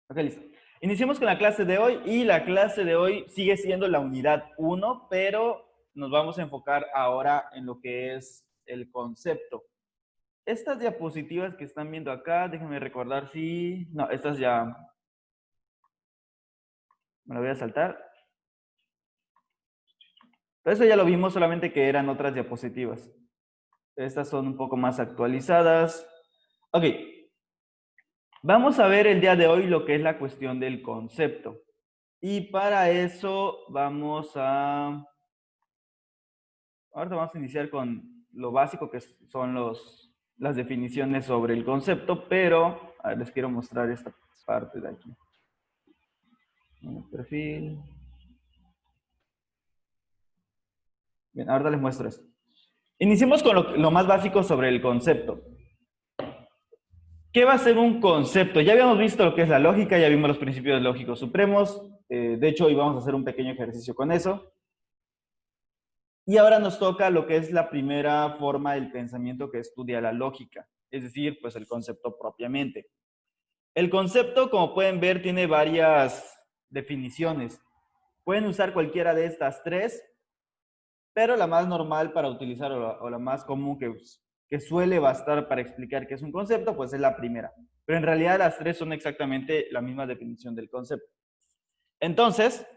Ok, listo. Iniciemos con la clase de hoy y la clase de hoy sigue siendo la unidad 1, pero nos vamos a enfocar ahora en lo que es el concepto. Estas diapositivas que están viendo acá, déjenme recordar si... No, estas ya me las voy a saltar. Eso ya lo vimos, solamente que eran otras diapositivas. Estas son un poco más actualizadas. Ok, vamos a ver el día de hoy lo que es la cuestión del concepto. Y para eso vamos a... Ahora vamos a iniciar con lo básico que son las definiciones sobre el concepto, pero a ver, les quiero mostrar esta parte de aquí. En el perfil. Bien, ahora les muestro esto. Iniciemos con lo más básico sobre el concepto. ¿Qué va a ser un concepto? Ya habíamos visto lo que es la lógica, ya vimos los principios lógicos supremos. De hecho, hoy vamos a hacer un pequeño ejercicio con eso. Y ahora nos toca lo que es la primera forma del pensamiento que estudia la lógica, es decir, pues el concepto propiamente. El concepto, como pueden ver, tiene varias definiciones. Pueden usar cualquiera de estas tres, pero la más normal para utilizar o la más común que suele bastar para explicar qué es un concepto, pues es la primera. Pero en realidad las tres son exactamente la misma definición del concepto. Entonces,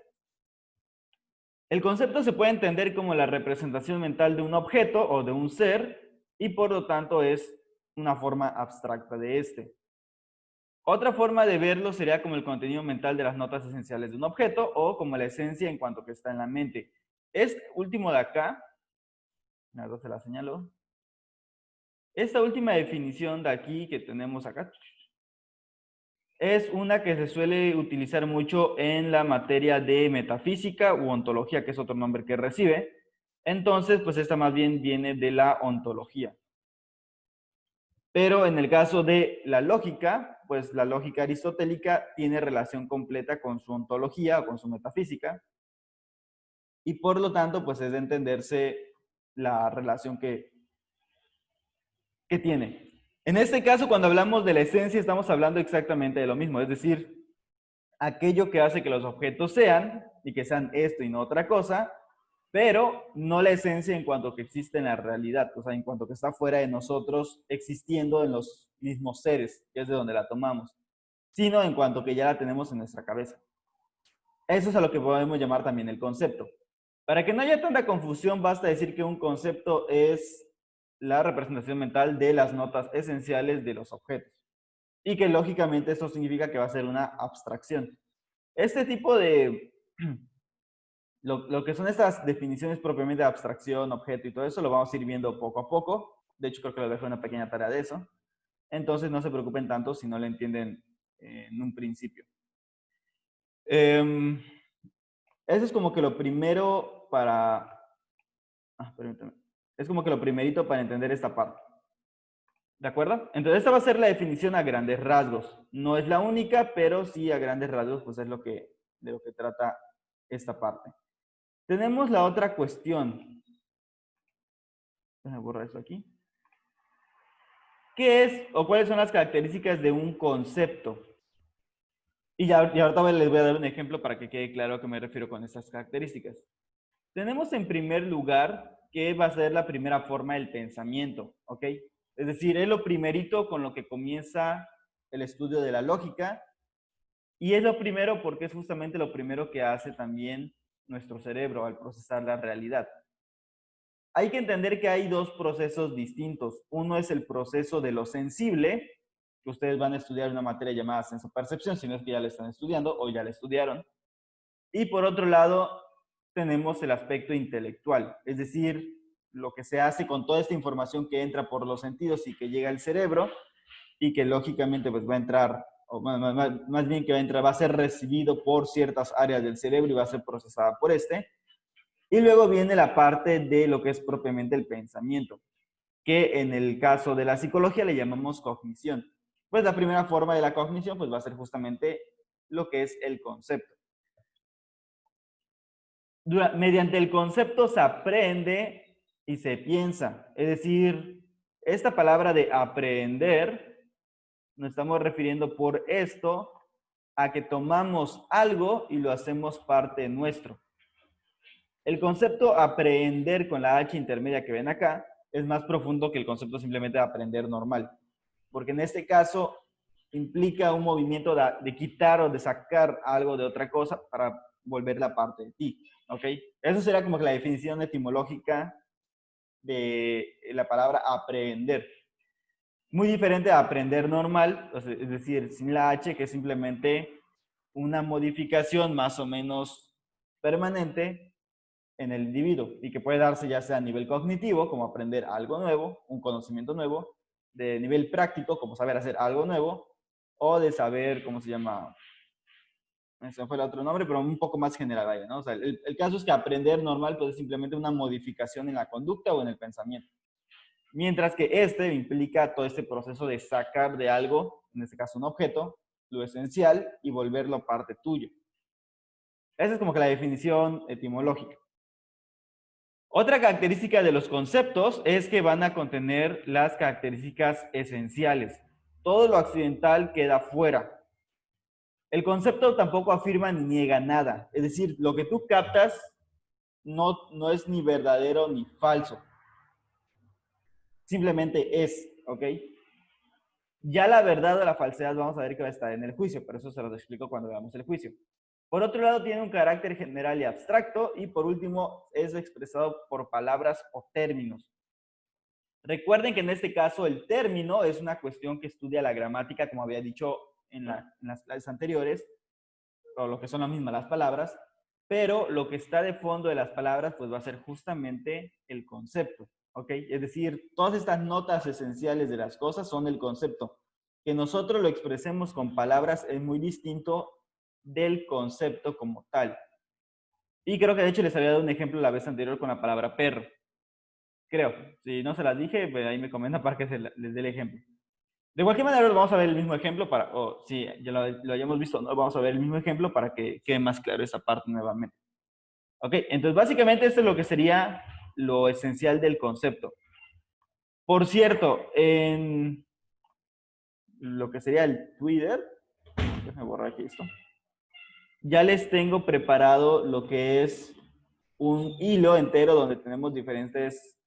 el concepto se puede entender como la representación mental de un objeto o de un ser y por lo tanto es una forma abstracta de este. Otra forma de verlo sería como el contenido mental de las notas esenciales de un objeto o como la esencia en cuanto que está en la mente. Este último de acá, se la señalo. Esta última definición de aquí que tenemos acá es una que se suele utilizar mucho en la materia de metafísica u ontología, que es otro nombre que recibe. Entonces, pues esta más bien viene de la ontología. Pero en el caso de la lógica, pues la lógica aristotélica tiene relación completa con su ontología o con su metafísica. Y por lo tanto, pues es de entenderse la relación que tiene. En este caso, cuando hablamos de la esencia, estamos hablando exactamente de lo mismo, es decir, aquello que hace que los objetos sean, y que sean esto y no otra cosa, pero no la esencia en cuanto que existe en la realidad, o sea, en cuanto que está fuera de nosotros, existiendo en los mismos seres, que es de donde la tomamos, sino en cuanto que ya la tenemos en nuestra cabeza. Eso es a lo que podemos llamar también el concepto. Para que no haya tanta confusión, basta decir que un concepto es la representación mental de las notas esenciales de los objetos. Y que lógicamente eso significa que va a ser una abstracción. Este tipo de... Lo que son estas definiciones propiamente de abstracción, objeto y todo eso, lo vamos a ir viendo poco a poco. De hecho, creo que les dejo una pequeña tarea de eso. Entonces, no se preocupen tanto si no lo entienden en un principio. Eso es como que lo primero para... permítame. Es como que lo primerito para entender esta parte. ¿De acuerdo? Entonces, esta va a ser la definición a grandes rasgos. No es la única, pero sí a grandes rasgos, pues es de lo que trata esta parte. Tenemos la otra cuestión. Déjame borrar esto aquí. ¿Qué es o cuáles son las características de un concepto? Y ahorita les voy a dar un ejemplo para que quede claro a qué me refiero con estas características. Tenemos en primer lugar que va a ser la primera forma del pensamiento, ¿ok? Es decir, es lo primerito con lo que comienza el estudio de la lógica y es lo primero porque es justamente lo primero que hace también nuestro cerebro al procesar la realidad. Hay que entender que hay dos procesos distintos. Uno es el proceso de lo sensible, que ustedes van a estudiar una materia llamada sensopercepción, si no es que ya la están estudiando o ya la estudiaron. Y por otro lado, tenemos el aspecto intelectual, es decir, lo que se hace con toda esta información que entra por los sentidos y que llega al cerebro y que lógicamente pues va a entrar, o más bien que va a entrar, va a ser recibido por ciertas áreas del cerebro y va a ser procesada por este. Y luego viene la parte de lo que es propiamente el pensamiento, que en el caso de la psicología le llamamos cognición. Pues la primera forma de la cognición pues va a ser justamente lo que es el concepto. Mediante el concepto se aprende y se piensa. Es decir, esta palabra de aprender, nos estamos refiriendo por esto a que tomamos algo y lo hacemos parte nuestro. El concepto aprender con la H intermedia que ven acá es más profundo que el concepto simplemente de aprender normal, porque en este caso implica un movimiento de quitar o de sacar algo de otra cosa para volverla parte de ti, ¿ok? Eso sería como que la definición etimológica de la palabra aprender. Muy diferente a aprender normal, es decir, sin la H, que es simplemente una modificación más o menos permanente en el individuo y que puede darse ya sea a nivel cognitivo, como aprender algo nuevo, un conocimiento nuevo, de nivel práctico, como saber hacer algo nuevo, o de saber, ¿cómo se llama? Ese fue el otro nombre, pero un poco más general ahí, ¿no? O sea, el caso es que aprender normal pues, es simplemente una modificación en la conducta o en el pensamiento. Mientras que este implica todo este proceso de sacar de algo, en este caso un objeto, lo esencial y volverlo parte tuyo. Esa es como que la definición etimológica. Otra característica de los conceptos es que van a contener las características esenciales. Todo lo accidental queda fuera. El concepto tampoco afirma ni niega nada. Es decir, lo que tú captas no es ni verdadero ni falso. Simplemente es, ¿ok? Ya la verdad o la falsedad vamos a ver que va a estar en el juicio, pero eso se los explico cuando veamos el juicio. Por otro lado, tiene un carácter general y abstracto, y por último, es expresado por palabras o términos. Recuerden que en este caso el término es una cuestión que estudia la gramática, como había dicho en las clases anteriores, o lo que son las mismas las palabras, pero lo que está de fondo de las palabras pues va a ser justamente el concepto, ¿ok? Es decir, todas estas notas esenciales de las cosas son el concepto. Que nosotros lo expresemos con palabras es muy distinto del concepto como tal. Y creo que de hecho les había dado un ejemplo la vez anterior con la palabra perro. Creo. Si no se las dije, pues ahí me comenta para que les dé el ejemplo. De cualquier manera, vamos a ver el mismo ejemplo para, o si ya lo hayamos visto, ¿no? Vamos a ver el mismo ejemplo para que quede más claro esa parte nuevamente. Ok, entonces básicamente esto es lo que sería lo esencial del concepto. Por cierto, en lo que sería el Twitter, déjame borrar aquí esto, ya les tengo preparado lo que es un hilo entero donde tenemos diferentes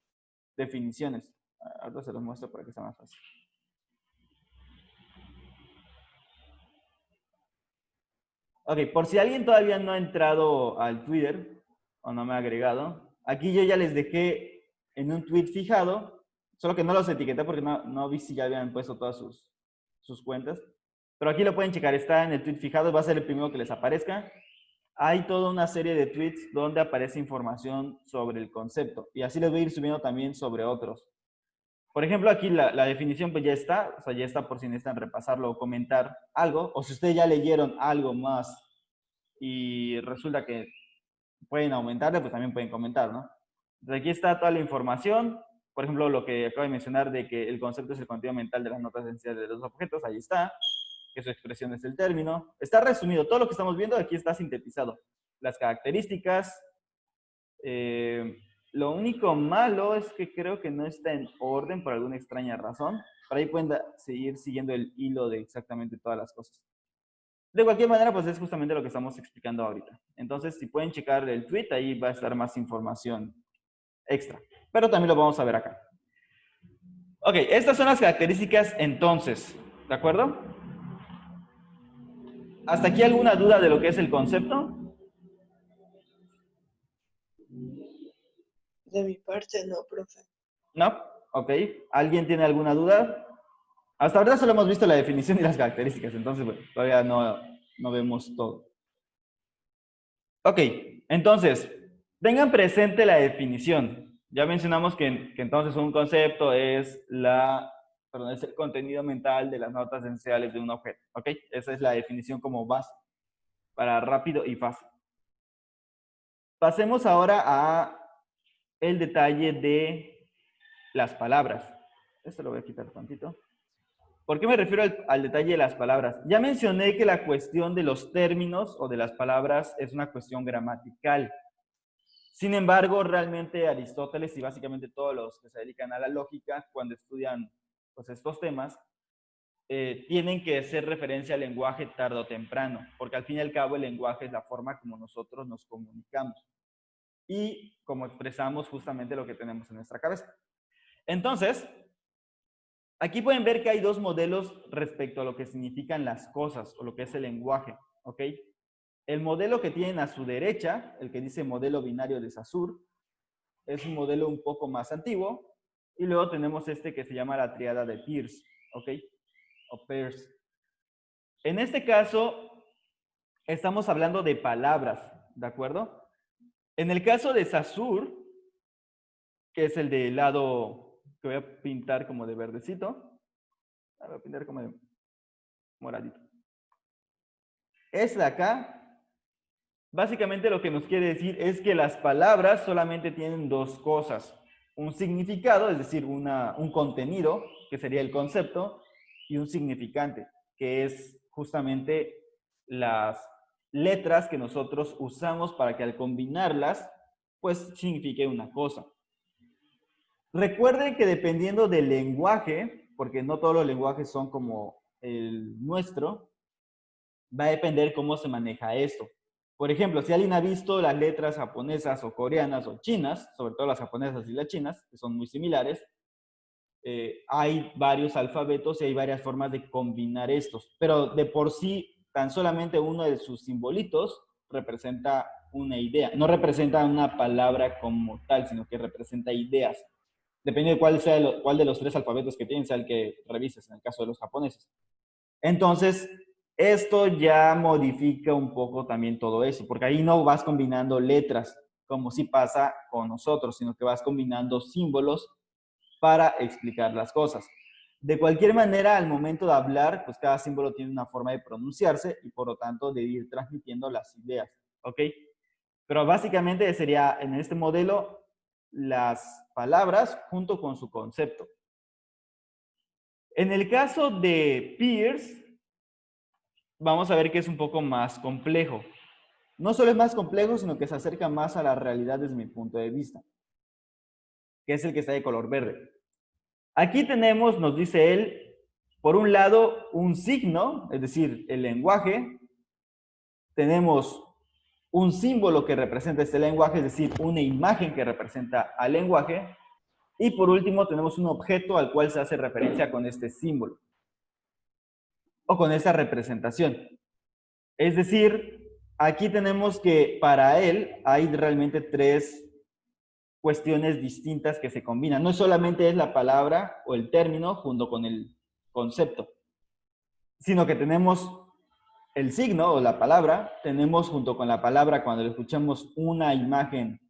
definiciones. Ahora se los muestro para que sea más fácil. Ok, por si alguien todavía no ha entrado al Twitter o no me ha agregado, aquí yo ya les dejé en un tweet fijado, solo que no los etiqueté porque no vi si ya habían puesto todas sus cuentas, pero aquí lo pueden checar, está en el tweet fijado, va a ser el primero que les aparezca. Hay toda una serie de tweets donde aparece información sobre el concepto y así les voy a ir subiendo también sobre otros. Por ejemplo, aquí la definición pues ya está, o sea, ya está por si necesitan repasarlo o comentar algo, o si ustedes ya leyeron algo más y resulta que pueden aumentarle, pues también pueden comentar, ¿no? Entonces aquí está toda la información, por ejemplo, lo que acabo de mencionar de que el concepto es el contenido mental de las notas esenciales de los objetos, ahí está, que su expresión es el término. Está resumido, todo lo que estamos viendo aquí está sintetizado. Las características, lo único malo es que creo que no está en orden por alguna extraña razón. Por ahí pueden seguir siguiendo el hilo de exactamente todas las cosas. De cualquier manera, pues es justamente lo que estamos explicando ahorita. Entonces, si pueden checar el tweet, ahí va a estar más información extra. Pero también lo vamos a ver acá. Ok, estas son las características entonces. ¿De acuerdo? ¿Hasta aquí alguna duda de lo que es el concepto? De mi parte, no, profe. ¿No? Ok. ¿Alguien tiene alguna duda? Hasta ahora solo hemos visto la definición y las características, entonces bueno, todavía no vemos todo. Ok, entonces, tengan presente la definición. Ya mencionamos que entonces un concepto es es el contenido mental de las notas esenciales de un objeto. Ok, esa es la definición como base para rápido y fácil. Pasemos ahora a el detalle de las palabras. Esto lo voy a quitar tantito. ¿Por qué me refiero al detalle de las palabras? Ya mencioné que la cuestión de los términos o de las palabras es una cuestión gramatical. Sin embargo, realmente Aristóteles y básicamente todos los que se dedican a la lógica, cuando estudian pues, estos temas, tienen que hacer referencia al lenguaje tarde o temprano, porque al fin y al cabo el lenguaje es la forma como nosotros nos comunicamos y como expresamos justamente lo que tenemos en nuestra cabeza. Entonces, aquí pueden ver que hay dos modelos respecto a lo que significan las cosas o lo que es el lenguaje, ¿ok? El modelo que tienen a su derecha, el que dice modelo binario de Saussure, es un modelo un poco más antiguo, y luego tenemos este que se llama la triada de Peirce, ¿ok? O Peirce. En este caso, estamos hablando de palabras, ¿de acuerdo? En el caso de Saussure, que es el del lado que voy a pintar como de verdecito, voy a pintar como de moradito. Es de acá, básicamente lo que nos quiere decir es que las palabras solamente tienen dos cosas. Un significado, es decir, un contenido, que sería el concepto, y un significante, que es justamente las letras que nosotros usamos para que al combinarlas, pues signifique una cosa. Recuerden que dependiendo del lenguaje, porque no todos los lenguajes son como el nuestro, va a depender cómo se maneja esto. Por ejemplo, si alguien ha visto las letras japonesas o coreanas o chinas, sobre todo las japonesas y las chinas, que son muy similares, hay varios alfabetos y hay varias formas de combinar estos. Pero de por sí, tan solamente uno de sus simbolitos representa una idea. No representa una palabra como tal, sino que representa ideas. Depende de cuál de los tres alfabetos que tienen, sea el que revises, en el caso de los japoneses. Entonces, esto ya modifica un poco también todo eso, porque ahí no vas combinando letras, como si pasa con nosotros, sino que vas combinando símbolos para explicar las cosas. De cualquier manera, al momento de hablar, pues cada símbolo tiene una forma de pronunciarse y por lo tanto de ir transmitiendo las ideas, ¿ok? Pero básicamente sería en este modelo las palabras junto con su concepto. En el caso de Peirce, vamos a ver que es un poco más complejo. No solo es más complejo, sino que se acerca más a la realidad desde mi punto de vista, que es el que está de color verde. Aquí tenemos, nos dice él, por un lado, un signo, es decir, el lenguaje. Tenemos un símbolo que representa este lenguaje, es decir, una imagen que representa al lenguaje. Y por último, tenemos un objeto al cual se hace referencia con este símbolo o con esta representación. Es decir, aquí tenemos que para él hay realmente tres cuestiones distintas que se combinan. No solamente es la palabra o el término junto con el concepto, sino que tenemos el signo o la palabra, tenemos junto con la palabra cuando le escuchamos una imagen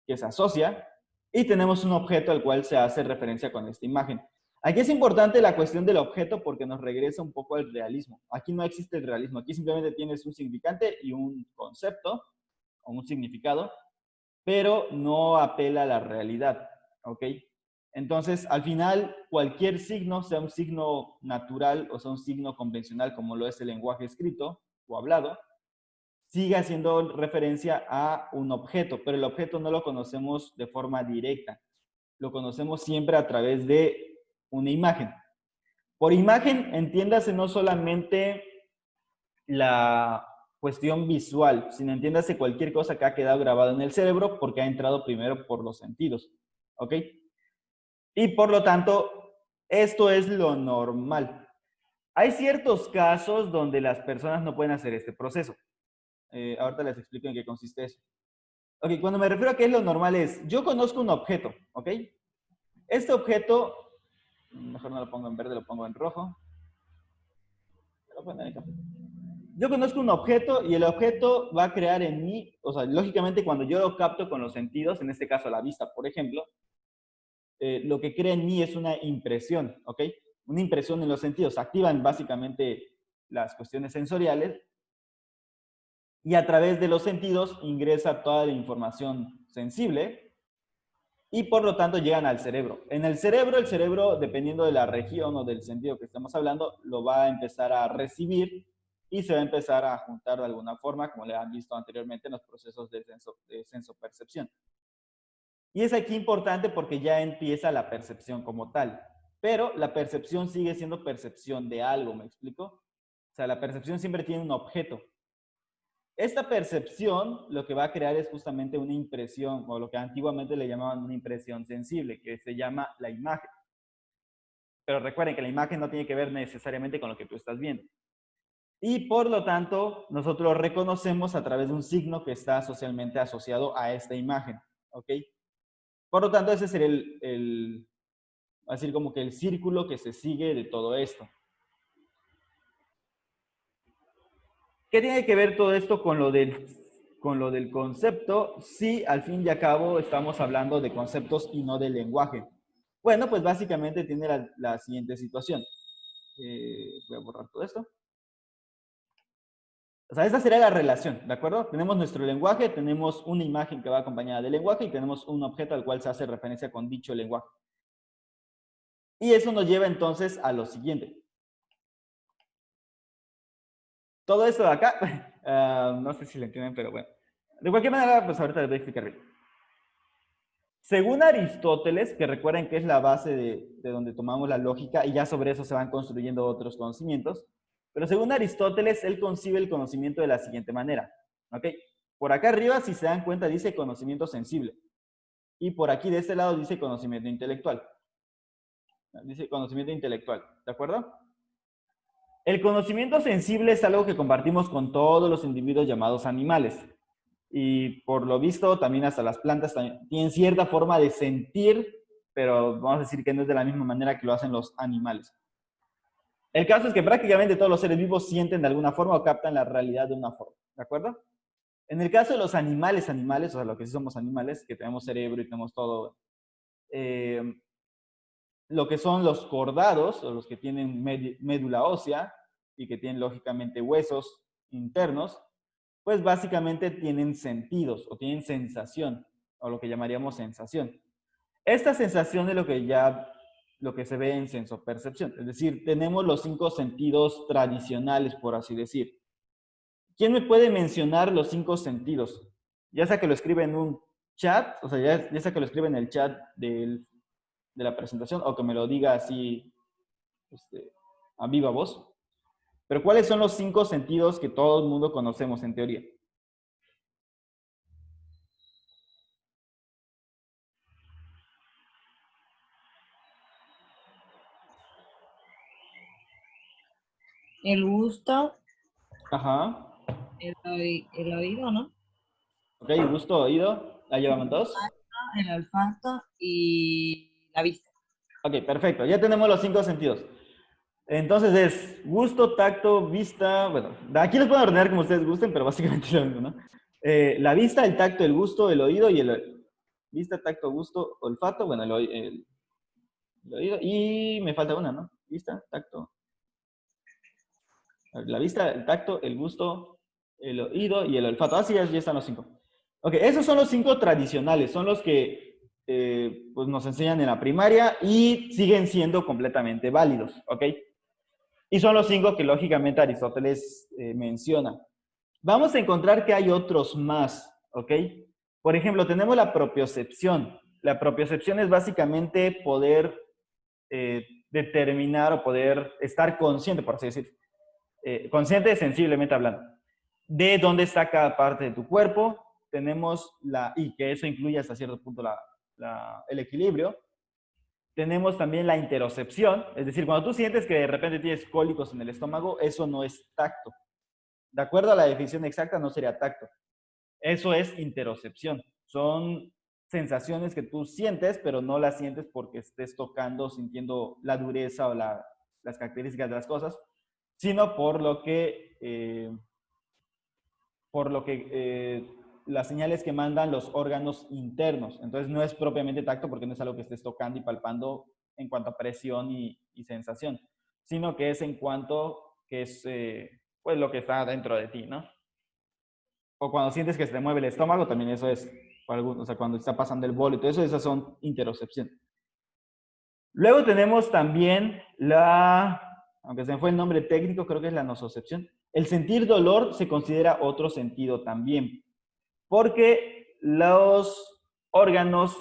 que se asocia y tenemos un objeto al cual se hace referencia con esta imagen. Aquí es importante la cuestión del objeto porque nos regresa un poco al realismo. Aquí no existe el realismo, aquí simplemente tienes un significante y un concepto o un significado, pero no apela a la realidad, ¿ok? Entonces, al final, cualquier signo, sea un signo natural o sea un signo convencional como lo es el lenguaje escrito o hablado, sigue haciendo referencia a un objeto, pero el objeto no lo conocemos de forma directa. Lo conocemos siempre a través de una imagen. Por imagen, entiéndase no solamente la cuestión visual, sino entiéndase cualquier cosa que ha quedado grabada en el cerebro porque ha entrado primero por los sentidos. ¿Ok? Y por lo tanto, esto es lo normal. Hay ciertos casos donde las personas no pueden hacer este proceso. Ahorita les explico en qué consiste eso. Ok, cuando me refiero a qué es lo normal es, yo conozco un objeto, ¿ok? Este objeto, mejor no lo pongo en verde, lo pongo en rojo. Yo conozco un objeto y el objeto va a crear en mí, o sea, lógicamente cuando yo lo capto con los sentidos, en este caso la vista, por ejemplo, lo que crea en mí es una impresión, ¿ok? Una impresión en los sentidos. Activan básicamente las cuestiones sensoriales y a través de los sentidos ingresa toda la información sensible y por lo tanto llegan al cerebro. En el cerebro, dependiendo de la región o del sentido que estamos hablando, lo va a empezar a recibir y se va a empezar a juntar de alguna forma, como le han visto anteriormente en los procesos de sensopercepción. Y es aquí importante porque ya empieza la percepción como tal. pero la percepción sigue siendo percepción de algo, ¿me explico? O sea, la percepción siempre tiene un objeto. Esta percepción lo que va a crear es justamente una impresión, o lo que antiguamente le llamaban una impresión sensible, que se llama la imagen. Pero recuerden que la imagen no tiene que ver necesariamente con lo que tú estás viendo. Y por lo tanto, nosotros reconocemos a través de un signo que está socialmente asociado a esta imagen. ¿Ok? Por lo tanto, ese sería así como que el círculo que se sigue de todo esto. ¿Qué tiene que ver todo esto con lo del concepto? Si al fin y al cabo estamos hablando de conceptos y no de lenguaje. Bueno, pues básicamente tiene la siguiente situación. Voy a borrar todo esto. O sea, esta sería la relación, ¿de acuerdo? Tenemos nuestro lenguaje, tenemos una imagen que va acompañada del lenguaje y tenemos un objeto al cual se hace referencia con dicho lenguaje. Y eso nos lleva entonces a lo siguiente. Todo esto de acá, no sé si lo entienden, pero bueno. De cualquier manera, pues ahorita les voy a explicar bien. Según Aristóteles, que recuerden que es la base de donde tomamos la lógica y ya sobre eso se van construyendo otros conocimientos, pero según Aristóteles, él concibe el conocimiento de la siguiente manera. ¿Ok? Por acá arriba, si se dan cuenta, dice conocimiento sensible. Y por aquí de este lado dice conocimiento intelectual. Dice conocimiento intelectual, ¿de acuerdo? El conocimiento sensible es algo que compartimos con todos los individuos llamados animales. Y por lo visto, también hasta las plantas tienen cierta forma de sentir, pero vamos a decir que no es de la misma manera que lo hacen los animales. El caso es que prácticamente todos los seres vivos sienten de alguna forma o captan la realidad de una forma, ¿de acuerdo? En el caso de los animales, o sea, lo que sí somos animales, que tenemos cerebro y tenemos todo, lo que son los cordados, o los que tienen médula ósea y que tienen lógicamente huesos internos, pues básicamente tienen sentidos o tienen sensación, o lo que llamaríamos sensación. Esta sensación es lo que se ve en sensopercepción, es decir, tenemos los 5 sentidos tradicionales, por así decir. ¿Quién me puede mencionar los 5 sentidos? Ya sea que lo escribe en un chat, o sea, ya sea que lo escribe en el chat de la presentación, o que me lo diga así a viva voz. Pero ¿cuáles son los 5 sentidos que todo el mundo conocemos en teoría? El gusto, Ajá. el oído, ¿no? Ok, gusto, oído. ¿La llevamos dos? El olfato y la vista. Ok, perfecto. Ya tenemos los 5 sentidos. Entonces es gusto, tacto, vista. Bueno, aquí los puedo ordenar como ustedes gusten, pero básicamente es lo mismo, ¿no? La vista, el tacto, el gusto, el oído y el... Vista, tacto, gusto, olfato. Bueno, el oído. Y me falta una, ¿no? Vista, tacto. La vista, el tacto, el gusto, el oído y el olfato. Así ya están los 5. Ok, esos son los 5 tradicionales. Son los que pues nos enseñan en la primaria y siguen siendo completamente válidos. ¿Ok? Y son los 5 que lógicamente Aristóteles menciona. Vamos a encontrar que hay otros más, ¿ok? Por ejemplo, tenemos la propiocepción. La propiocepción es básicamente poder determinar o poder estar consciente, por así decir, consciente sensiblemente hablando, de dónde está cada parte de tu cuerpo. Tenemos y que eso incluye hasta cierto punto el equilibrio. Tenemos también la interocepción, es decir, cuando tú sientes que de repente tienes cólicos en el estómago, eso no es tacto. De acuerdo a la definición exacta, no sería tacto. Eso es interocepción. Son sensaciones que tú sientes, pero no las sientes porque estés tocando, sintiendo la dureza o las características de las cosas, sino por lo que las señales que mandan los órganos internos. Entonces no es propiamente tacto porque no es algo que estés tocando y palpando en cuanto a presión y sensación, sino que es en cuanto que es pues lo que está dentro de ti, ¿no? O cuando sientes que se te mueve el estómago, también eso es, o sea, cuando está pasando el bolo y todo eso, esas son interocepción. Luego tenemos también aunque se me fue el nombre técnico, creo que es la nosocepción. El sentir dolor se considera otro sentido también, porque los órganos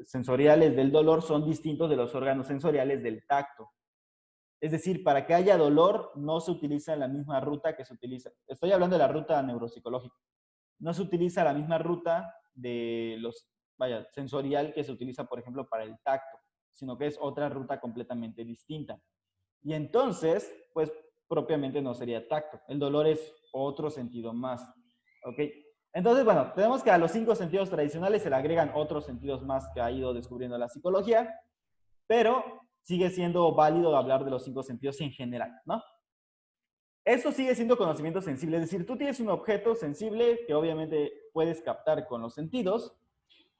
sensoriales del dolor son distintos de los órganos sensoriales del tacto. Es decir, para que haya dolor no se utiliza la misma ruta que se utiliza. Estoy hablando de la ruta neuropsicológica. No se utiliza la misma ruta de sensorial que se utiliza, por ejemplo, para el tacto, sino que es otra ruta completamente distinta. Y entonces, pues propiamente no sería tacto. El dolor es otro sentido más. ¿Ok? Entonces, bueno, tenemos que a los 5 sentidos tradicionales se le agregan otros sentidos más que ha ido descubriendo la psicología, pero sigue siendo válido hablar de los 5 sentidos en general, ¿no? Eso sigue siendo conocimiento sensible, es decir, tú tienes un objeto sensible que obviamente puedes captar con los sentidos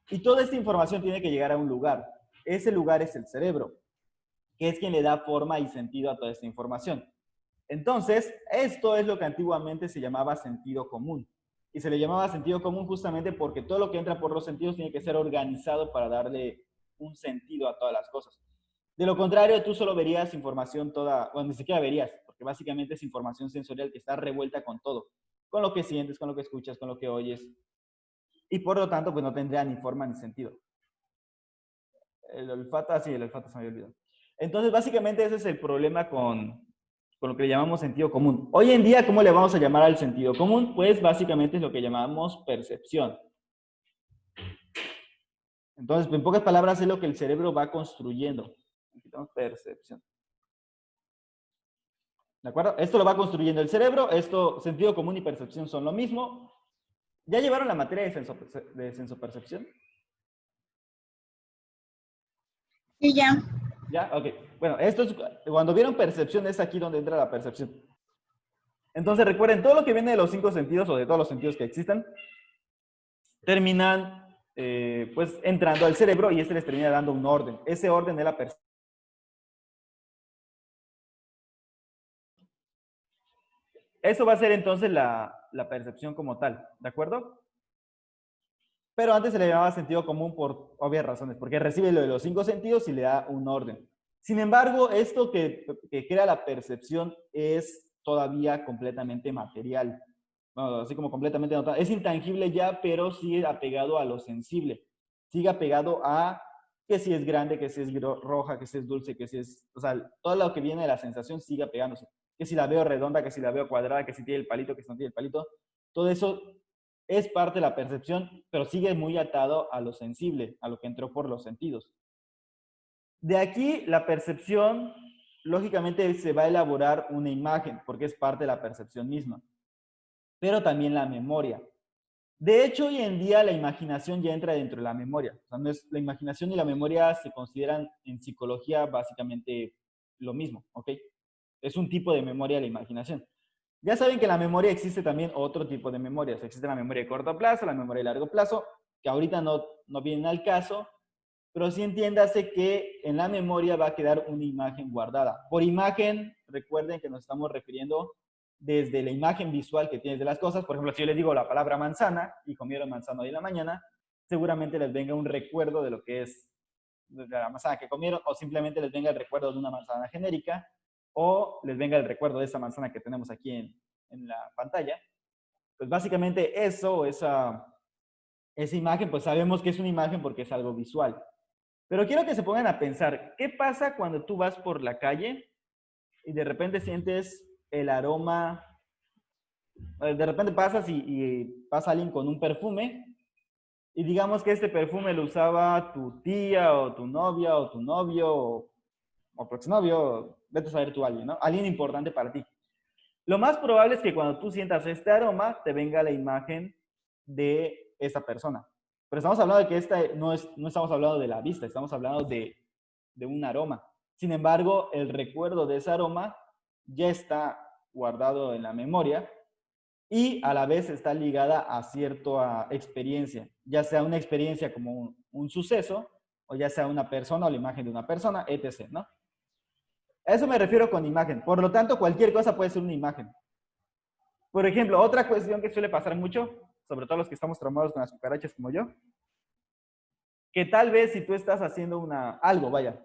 y toda esta información tiene que llegar a un lugar. Ese lugar es el cerebro, que es quien le da forma y sentido a toda esta información. Entonces, esto es lo que antiguamente se llamaba sentido común. Y se le llamaba sentido común justamente porque todo lo que entra por los sentidos tiene que ser organizado para darle un sentido a todas las cosas. De lo contrario, tú solo verías información toda, bueno, ni siquiera verías, porque básicamente es información sensorial que está revuelta con todo, con lo que sientes, con lo que escuchas, con lo que oyes, y por lo tanto, pues no tendría ni forma ni sentido. El olfato, sí, el olfato se me había olvidado. Entonces, básicamente ese es el problema con lo que le llamamos sentido común. Hoy en día, ¿cómo le vamos a llamar al sentido común? Pues básicamente es lo que llamamos percepción. Entonces, en pocas palabras, es lo que el cerebro va construyendo. Aquí tenemos percepción. ¿De acuerdo? Esto lo va construyendo el cerebro. Esto, sentido común y percepción son lo mismo. ¿Ya llevaron la materia de sensopercepción? Sí, ya. ¿Ya? Ok. Bueno, esto es, cuando vieron percepción, es aquí donde entra la percepción. Entonces, recuerden, todo lo que viene de los 5 sentidos o de todos los sentidos que existan, terminan pues entrando al cerebro y este les termina dando un orden. Ese orden es la percepción. Eso va a ser entonces la percepción como tal, ¿de acuerdo? Pero antes se le llamaba sentido común por obvias razones, porque recibe lo de los 5 sentidos y le da un orden. Sin embargo, esto que crea la percepción es todavía completamente material. Bueno, así como completamente notable. Es intangible ya, pero sigue apegado a lo sensible. Sigue apegado a que si es grande, que si es roja, que si es dulce, que si es... O sea, todo lo que viene de la sensación sigue apegándose. Que si la veo redonda, que si la veo cuadrada, que si tiene el palito, que si no tiene el palito. Todo eso es parte de la percepción, pero sigue muy atado a lo sensible, a lo que entró por los sentidos. De aquí, la percepción, lógicamente, se va a elaborar una imagen, porque es parte de la percepción misma, pero también la memoria. De hecho, hoy en día la imaginación ya entra dentro de la memoria. O sea, no es, la imaginación y la memoria se consideran en psicología básicamente lo mismo, ¿ok? Es un tipo de memoria la imaginación. Ya saben que en la memoria existe también otro tipo de memorias. Existe la memoria de corto plazo, la memoria de largo plazo, que ahorita no vienen al caso, pero sí entiéndase que en la memoria va a quedar una imagen guardada. Por imagen, recuerden que nos estamos refiriendo desde la imagen visual que tienes de las cosas. Por ejemplo, si yo les digo la palabra manzana y comieron manzana hoy en la mañana, seguramente les venga un recuerdo de lo que es de la manzana que comieron, o simplemente les venga el recuerdo de una manzana genérica, o les venga el recuerdo de esta manzana que tenemos aquí en la pantalla. Pues básicamente eso, esa imagen, pues sabemos que es una imagen porque es algo visual. Pero quiero que se pongan a pensar, ¿qué pasa cuando tú vas por la calle y de repente sientes el aroma, de repente pasas y pasa alguien con un perfume y digamos que este perfume lo usaba tu tía o tu novia o tu novio o tu exnovio, vete a saber tú alguien, ¿no? Alguien importante para ti. Lo más probable es que cuando tú sientas este aroma te venga la imagen de esa persona. Pero estamos hablando de que no estamos hablando de la vista, estamos hablando de un aroma. Sin embargo, el recuerdo de ese aroma ya está guardado en la memoria y a la vez está ligada a cierta experiencia, ya sea una experiencia como un suceso, o ya sea una persona o la imagen de una persona, etc., ¿no? A eso me refiero con imagen. Por lo tanto, cualquier cosa puede ser una imagen. Por ejemplo, otra cuestión que suele pasar mucho, sobre todo los que estamos traumados con las cucarachas como yo, que tal vez si tú estás haciendo algo, vaya,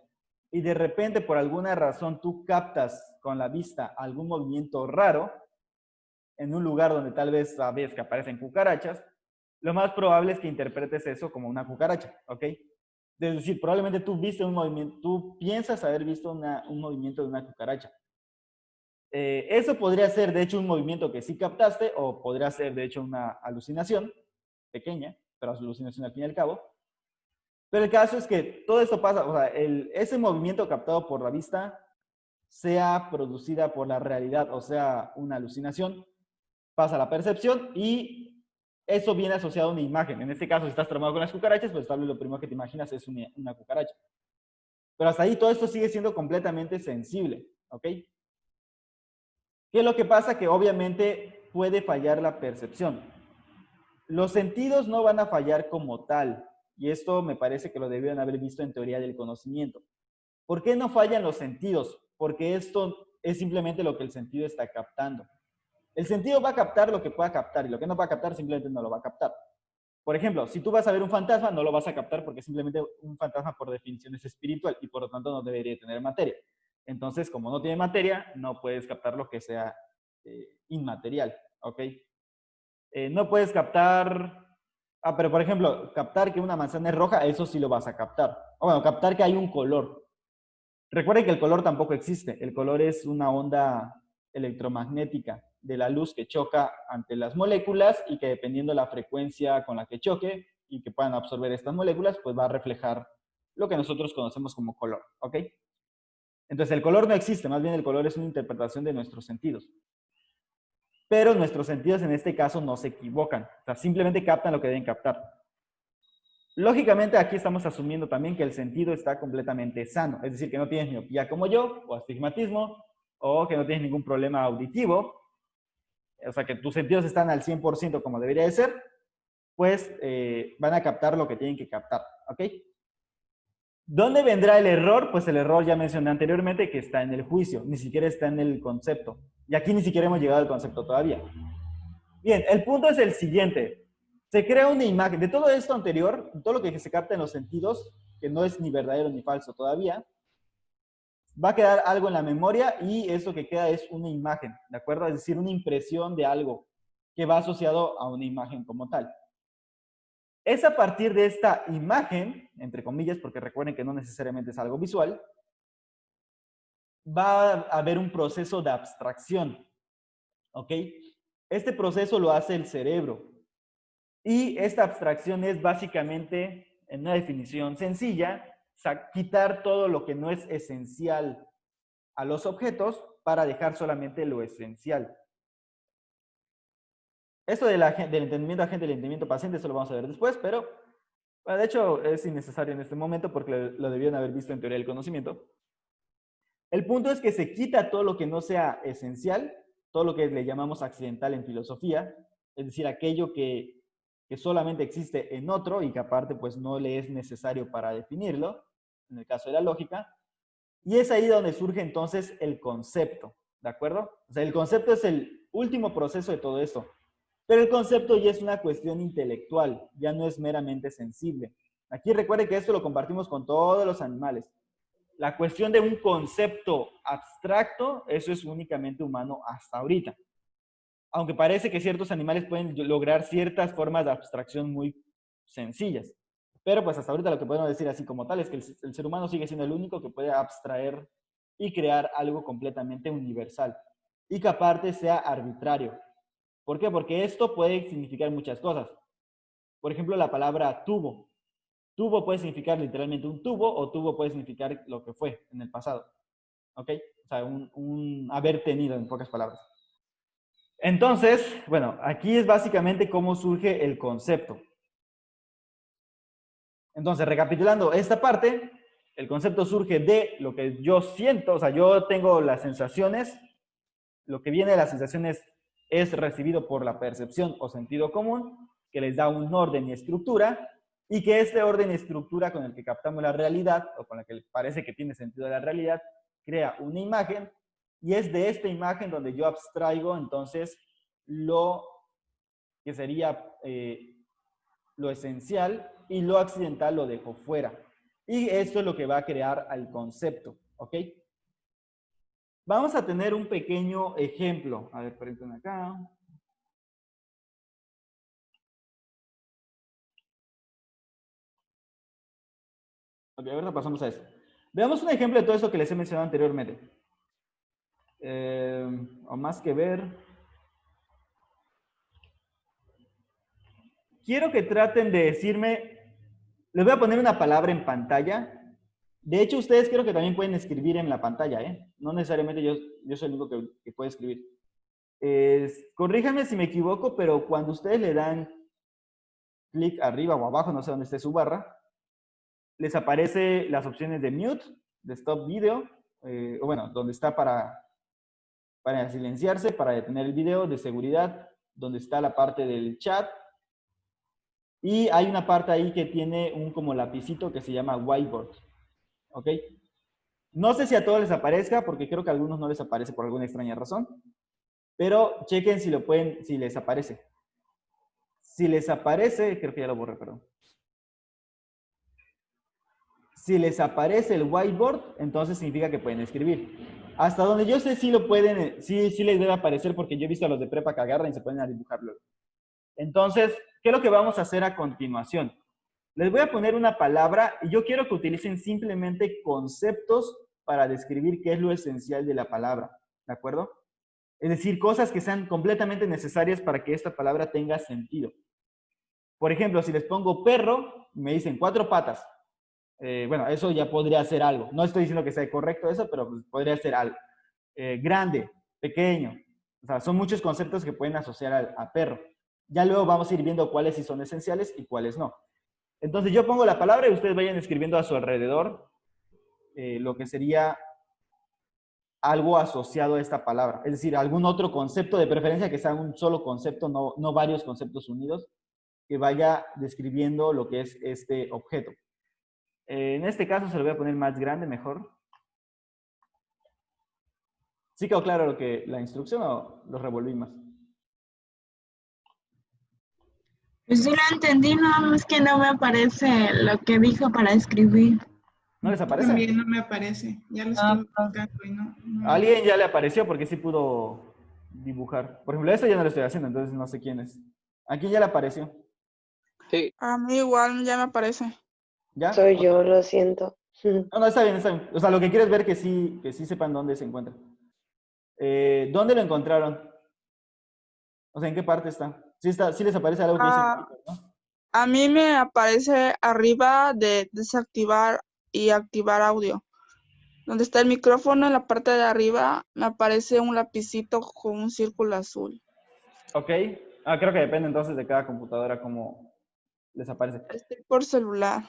y de repente por alguna razón tú captas con la vista algún movimiento raro en un lugar donde tal vez sabes que aparecen cucarachas, lo más probable es que interpretes eso como una cucaracha, ¿ok? Es decir, probablemente tú viste un movimiento, tú piensas haber visto un movimiento de una cucaracha. Eso podría ser, de hecho, un movimiento que sí captaste, o podría ser, de hecho, una alucinación pequeña, pero alucinación al fin y al cabo. Pero el caso es que todo esto pasa, o sea, ese movimiento captado por la vista, sea producida por la realidad, o sea, una alucinación, pasa a la percepción y eso viene asociado a una imagen. En este caso, si estás traumado con las cucarachas, pues tal vez lo primero que te imaginas es una cucaracha. Pero hasta ahí todo esto sigue siendo completamente sensible, ¿ok? ¿Qué es lo que pasa? Que obviamente puede fallar la percepción. Los sentidos no van a fallar como tal, y esto me parece que lo debieron haber visto en teoría del conocimiento. ¿Por qué no fallan los sentidos? Porque esto es simplemente lo que el sentido está captando. El sentido va a captar lo que pueda captar y lo que no va a captar simplemente no lo va a captar. Por ejemplo, si tú vas a ver un fantasma, no lo vas a captar porque simplemente un fantasma por definición es espiritual y por lo tanto no debería tener materia. Entonces, como no tiene materia, no puedes captar lo que sea inmaterial, ¿ok? No puedes captar, pero por ejemplo, captar que una manzana es roja, eso sí lo vas a captar. O bueno, captar que hay un color. Recuerden que el color tampoco existe. El color es una onda electromagnética de la luz que choca ante las moléculas y que dependiendo de la frecuencia con la que choque y que puedan absorber estas moléculas, pues va a reflejar lo que nosotros conocemos como color, ¿ok? Entonces el color no existe, más bien el color es una interpretación de nuestros sentidos. Pero nuestros sentidos en este caso no se equivocan, o sea, simplemente captan lo que deben captar. Lógicamente aquí estamos asumiendo también que el sentido está completamente sano, es decir, que no tienes miopía como yo, o astigmatismo, o que no tienes ningún problema auditivo, o sea, que tus sentidos están al 100% como debería de ser, pues van a captar lo que tienen que captar, ¿ok? ¿Dónde vendrá el error? Pues el error ya mencioné anteriormente que está en el juicio, ni siquiera está en el concepto. Y aquí ni siquiera hemos llegado al concepto todavía. Bien, el punto es el siguiente. Se crea una imagen. De todo esto anterior, todo lo que se capta en los sentidos, que no es ni verdadero ni falso todavía, va a quedar algo en la memoria y eso que queda es una imagen, ¿de acuerdo? Es decir, una impresión de algo que va asociado a una imagen como tal. Es a partir de esta imagen, entre comillas, porque recuerden que no necesariamente es algo visual, va a haber un proceso de abstracción, ¿ok? Este proceso lo hace el cerebro. Y esta abstracción es básicamente, en una definición sencilla, quitar todo lo que no es esencial a los objetos para dejar solamente lo esencial. Esto del entendimiento agente, del entendimiento paciente, eso lo vamos a ver después, pero bueno, de hecho es innecesario en este momento porque lo debieron haber visto en teoría del conocimiento. El punto es que se quita todo lo que no sea esencial, todo lo que le llamamos accidental en filosofía, es decir, aquello que solamente existe en otro y que aparte pues no le es necesario para definirlo, en el caso de la lógica, y es ahí donde surge entonces el concepto, ¿de acuerdo? O sea, el concepto es el último proceso de todo esto, pero el concepto ya es una cuestión intelectual, ya no es meramente sensible. Aquí recuerde que esto lo compartimos con todos los animales. La cuestión de un concepto abstracto, eso es únicamente humano hasta ahorita. Aunque parece que ciertos animales pueden lograr ciertas formas de abstracción muy sencillas. Pero pues hasta ahorita lo que podemos decir así como tal es que el ser humano sigue siendo el único que puede abstraer y crear algo completamente universal. Y que aparte sea arbitrario. ¿Por qué? Porque esto puede significar muchas cosas. Por ejemplo, la palabra tubo. Tubo puede significar literalmente un tubo o tubo puede significar lo que fue en el pasado. ¿Ok? O sea, un haber tenido, en pocas palabras. Entonces, bueno, aquí es básicamente cómo surge el concepto. Entonces, recapitulando esta parte, el concepto surge de lo que yo siento, o sea, yo tengo las sensaciones, lo que viene de las sensaciones es recibido por la percepción o sentido común, que les da un orden y estructura, y que este orden y estructura con el que captamos la realidad, o con el que parece que tiene sentido la realidad, crea una imagen, y es de esta imagen donde yo abstraigo entonces lo que sería lo esencial y lo accidental lo dejo fuera. Y esto es lo que va a crear al concepto, ¿ok? Vamos a tener un pequeño ejemplo. A ver, permítanme acá. Ok, ahora pasamos a eso. Veamos un ejemplo de todo eso que les he mencionado anteriormente. O más que ver. Quiero que traten de decirme, les voy a poner una palabra en pantalla. De hecho, ustedes creo que también pueden escribir en la pantalla, ¿eh? No necesariamente yo soy el único que puede escribir. Corríjanme si me equivoco, pero cuando ustedes le dan clic arriba o abajo, no sé dónde esté su barra, les aparece las opciones de mute, de stop video, o bueno, donde está para silenciarse, para detener el video, de seguridad, donde está la parte del chat. Y hay una parte ahí que tiene un como lapicito que se llama whiteboard. ¿Ok? No sé si a todos les aparezca, porque creo que a algunos no les aparece por alguna extraña razón. Pero chequen si lo pueden, si les aparece. Si les aparece, creo que ya lo borré, perdón. Si les aparece el whiteboard, entonces significa que pueden escribir. Hasta donde yo sé, sí lo pueden, sí les debe aparecer, porque yo he visto a los de prepa que agarran y se ponen a dibujarlo. Entonces, ¿qué es lo que vamos a hacer a continuación? Les voy a poner una palabra y yo quiero que utilicen simplemente conceptos para describir qué es lo esencial de la palabra, ¿de acuerdo? Es decir, cosas que sean completamente necesarias para que esta palabra tenga sentido. Por ejemplo, si les pongo perro, me dicen 4 patas. Bueno, eso ya podría ser algo. No estoy diciendo que sea correcto eso, pero pues podría ser algo. Grande, pequeño. O sea, son muchos conceptos que pueden asociar a perro. Ya luego vamos a ir viendo cuáles sí son esenciales y cuáles no. Entonces yo pongo la palabra y ustedes vayan escribiendo a su alrededor lo que sería algo asociado a esta palabra. Es decir, algún otro concepto, de preferencia que sea un solo concepto, no varios conceptos unidos, que vaya describiendo lo que es este objeto. En este caso se lo voy a poner más grande, mejor. ¿Sí quedó claro la instrucción o lo revolví más? Pues sí lo entendí, nada más que no me aparece lo que dijo para escribir. ¿No les aparece? También no me aparece. Ya lo estuve buscando y no. ¿A alguien ya le apareció? Porque sí pudo dibujar. Por ejemplo, eso ya no lo estoy haciendo, entonces no sé quién es. ¿A quién ya le apareció? Sí. A mí igual ya me aparece. ¿Ya? Soy yo, lo siento. No, no, está bien, está bien. O sea, lo que quiero es ver que sí sepan dónde se encuentra. ¿Dónde lo encontraron? O sea, ¿en qué parte está? Sí les aparece algo que dice, ¿no? A mí me aparece arriba de desactivar y activar audio. Donde está el micrófono, en la parte de arriba, me aparece un lapicito con un círculo azul. Ok. Creo que depende entonces de cada computadora cómo les aparece. Estoy por celular.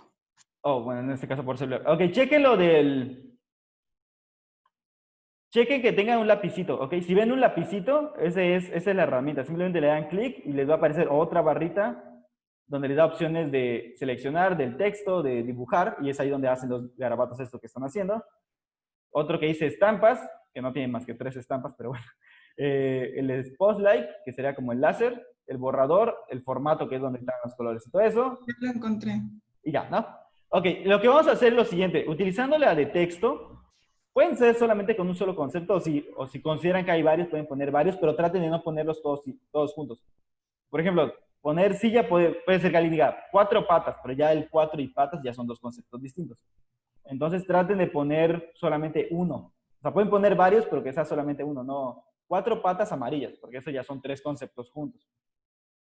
Oh, bueno, en este caso por celular. Ok, chequen lo del... Chequen que tengan un lapicito, ¿ok? Si ven un lapicito, esa es la herramienta. Simplemente le dan clic y les va a aparecer otra barrita donde les da opciones de seleccionar, del texto, de dibujar, y es ahí donde hacen los garabatos esto que están haciendo. Otro que dice estampas, que no tiene más que 3 estampas, pero bueno. El spotlight, que sería como el láser, el borrador, el formato, que es donde están los colores y todo eso. Ya lo encontré. Y ya, ¿no? Ok, lo que vamos a hacer es lo siguiente. Utilizando la de texto, pueden ser solamente con un solo concepto, o si consideran que hay varios, pueden poner varios, pero traten de no ponerlos todos juntos. Por ejemplo, poner silla puede ser que alguien diga 4 patas, pero ya el 4 y patas ya son 2 conceptos distintos. Entonces traten de poner solamente uno. O sea, pueden poner varios, pero que sea solamente uno, no 4 patas amarillas, porque eso ya son 3 conceptos juntos.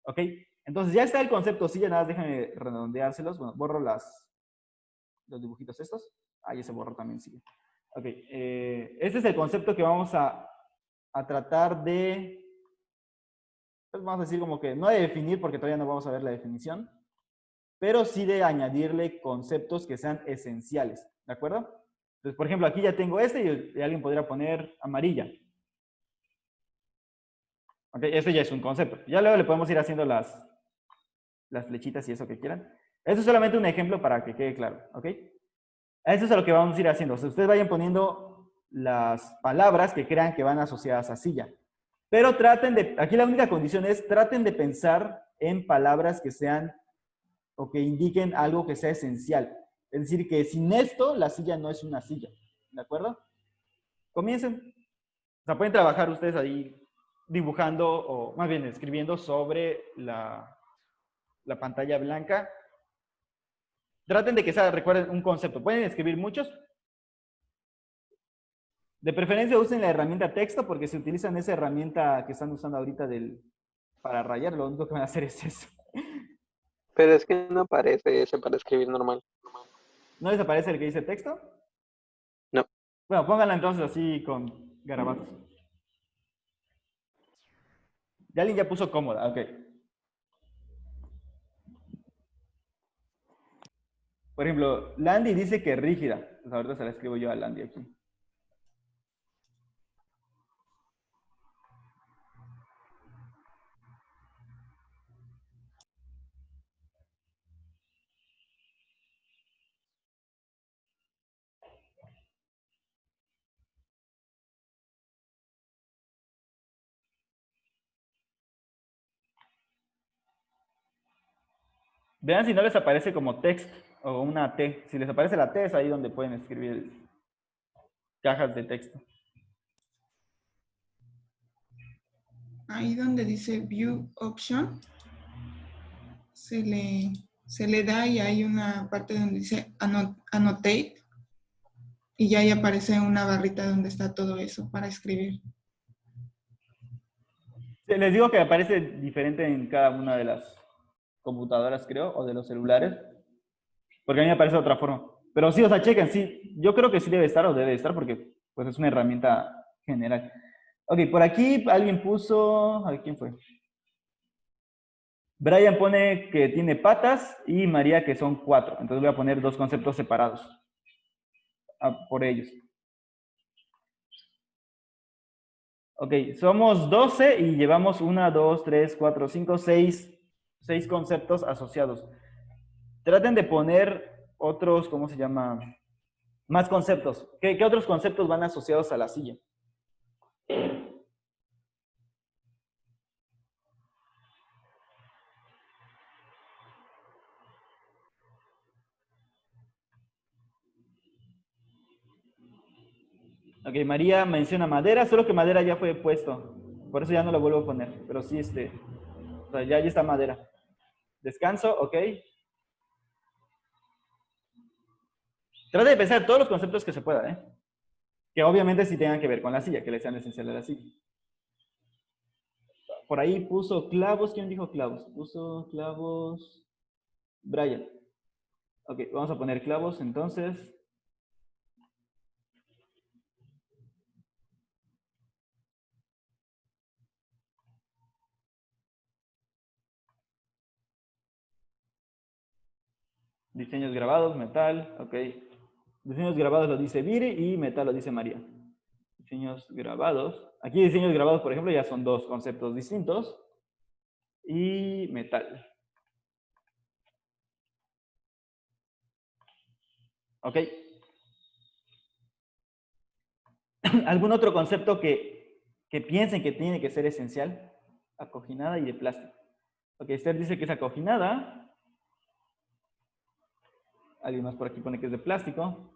¿Ok? Entonces ya está el concepto silla, nada más déjenme redondeárselos. Bueno, borro los dibujitos estos. Ahí se borró también silla. Ok, este es el concepto que vamos a tratar de, pues vamos a decir como que, no de definir porque todavía no vamos a ver la definición, pero sí de añadirle conceptos que sean esenciales, ¿de acuerdo? Entonces, por ejemplo, aquí ya tengo este y alguien podría poner amarilla. Ok, este ya es un concepto. Ya luego le podemos ir haciendo las flechitas y eso que quieran. Eso es solamente un ejemplo para que quede claro, ¿ok? Eso es a lo que vamos a ir haciendo. O sea, ustedes vayan poniendo las palabras que crean que van asociadas a silla. Pero traten de, aquí la única condición es, traten de pensar en palabras que sean o que indiquen algo que sea esencial. Es decir, que sin esto, la silla no es una silla. ¿De acuerdo? Comiencen. O sea, pueden trabajar ustedes ahí dibujando, o más bien escribiendo sobre la pantalla blanca. Traten de que sea, recuerden, un concepto. Pueden escribir muchos. De preferencia usen la herramienta texto, porque si utilizan esa herramienta que están usando ahorita para rayar, lo único que van a hacer es eso. Pero es que no aparece ese para escribir normal. ¿No les aparece el que dice texto? No. Bueno, pónganla entonces así con garabatos. Ya alguien ya puso cómoda, ok. Por ejemplo, Landy dice que rígida. Pues ahorita se la escribo yo a Landy aquí. Vean si no les aparece como text o una T. Si les aparece la T es ahí donde pueden escribir cajas de texto. Ahí donde dice View Option, se le da y hay una parte donde dice Annotate y ya ahí aparece una barrita donde está todo eso para escribir. Les digo que aparece diferente en cada una de las computadoras, creo, o de los celulares. Porque a mí me aparece de otra forma. Pero sí, o sea, chequen, sí. Yo creo que sí debe estar o debe estar porque pues es una herramienta general. Ok, por aquí alguien puso... A ver, ¿quién fue? Brian pone que tiene patas y María que son 4. Entonces voy a poner dos conceptos separados por ellos. Ok, somos 12 y llevamos 1, 2, 3, 4, 5, 6 conceptos asociados. Traten de poner otros, ¿cómo se llama? Más conceptos. ¿Qué otros conceptos van asociados a la silla? Ok, María menciona madera, solo que madera ya fue puesto. Por eso ya no lo vuelvo a poner. Pero sí, o sea, ya está madera. Descanso, ok. Trate de pensar todos los conceptos que se pueda, ¿eh? Que obviamente sí tengan que ver con la silla, que le sean esenciales a la silla. Por ahí puso clavos. ¿Quién dijo clavos? Puso clavos. Brian. Ok, vamos a poner clavos entonces. Diseños grabados, metal, ok. Diseños grabados lo dice Viri y metal lo dice María. Diseños grabados. Aquí diseños grabados, por ejemplo, ya son dos conceptos distintos. Y metal. Ok. ¿Algún otro concepto que piensen que tiene que ser esencial? Acoginada y de plástico. Ok, Esther dice que es acoginada. Alguien más por aquí pone que es de plástico.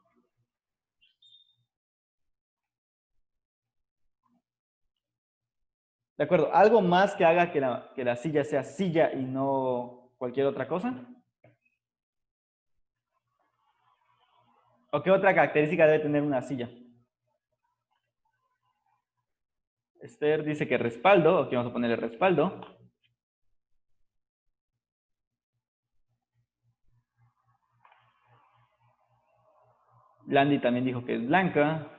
De acuerdo, ¿algo más que haga que la silla sea silla y no cualquier otra cosa? ¿O qué otra característica debe tener una silla? Esther dice que respaldo. Aquí vamos a ponerle respaldo. Landy también dijo que es blanca.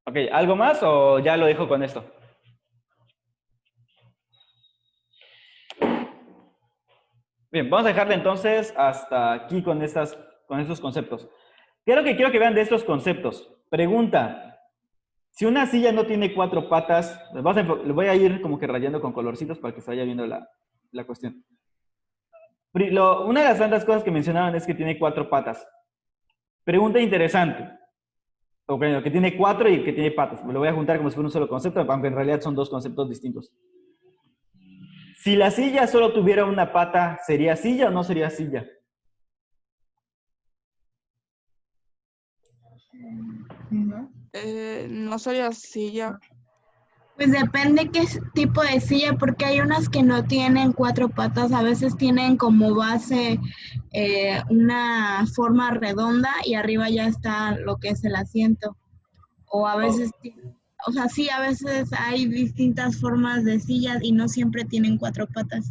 Ok, ¿algo más o ya lo dejo con esto? Bien, vamos a dejarle entonces hasta aquí con estos conceptos. ¿Qué es lo que quiero que vean de estos conceptos? Pregunta. Si una silla no tiene 4 patas, le voy a ir como que rayando con colorcitos para que se vaya viendo la cuestión. Una de las tantas cosas que mencionaban es que tiene 4 patas. Pregunta interesante. O bueno, que tiene 4 y que tiene patas. Me lo voy a juntar como si fuera un solo concepto, aunque en realidad son dos conceptos distintos. Si la silla solo tuviera una pata, ¿sería silla o no sería silla? ¿No? No sería silla. Pues depende qué tipo de silla, porque hay unas que no tienen cuatro patas, a veces tienen como base una forma redonda y arriba ya está lo que es el asiento. O a O- veces, o sea, sí, a veces hay distintas formas de sillas y no siempre tienen cuatro patas.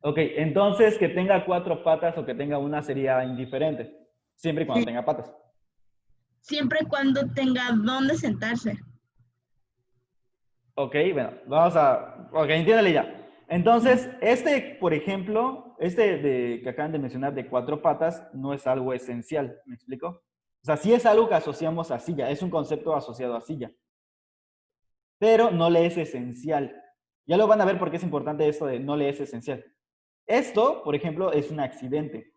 ok, entonces que tenga 4 patas o que tenga una sería indiferente, siempre y cuando Sí, tenga patas. siempre y cuando tenga dónde sentarse. Ok, bueno, vamos a... Ok, entiéndale ya. Entonces, este, por ejemplo, que acaban de mencionar de 4 patas, no es algo esencial, ¿me explico? O sea, sí es algo que asociamos a silla, es un concepto asociado a silla, pero no le es esencial. Ya lo van a ver porque es importante esto de no le es esencial. Esto, por ejemplo, es un accidente.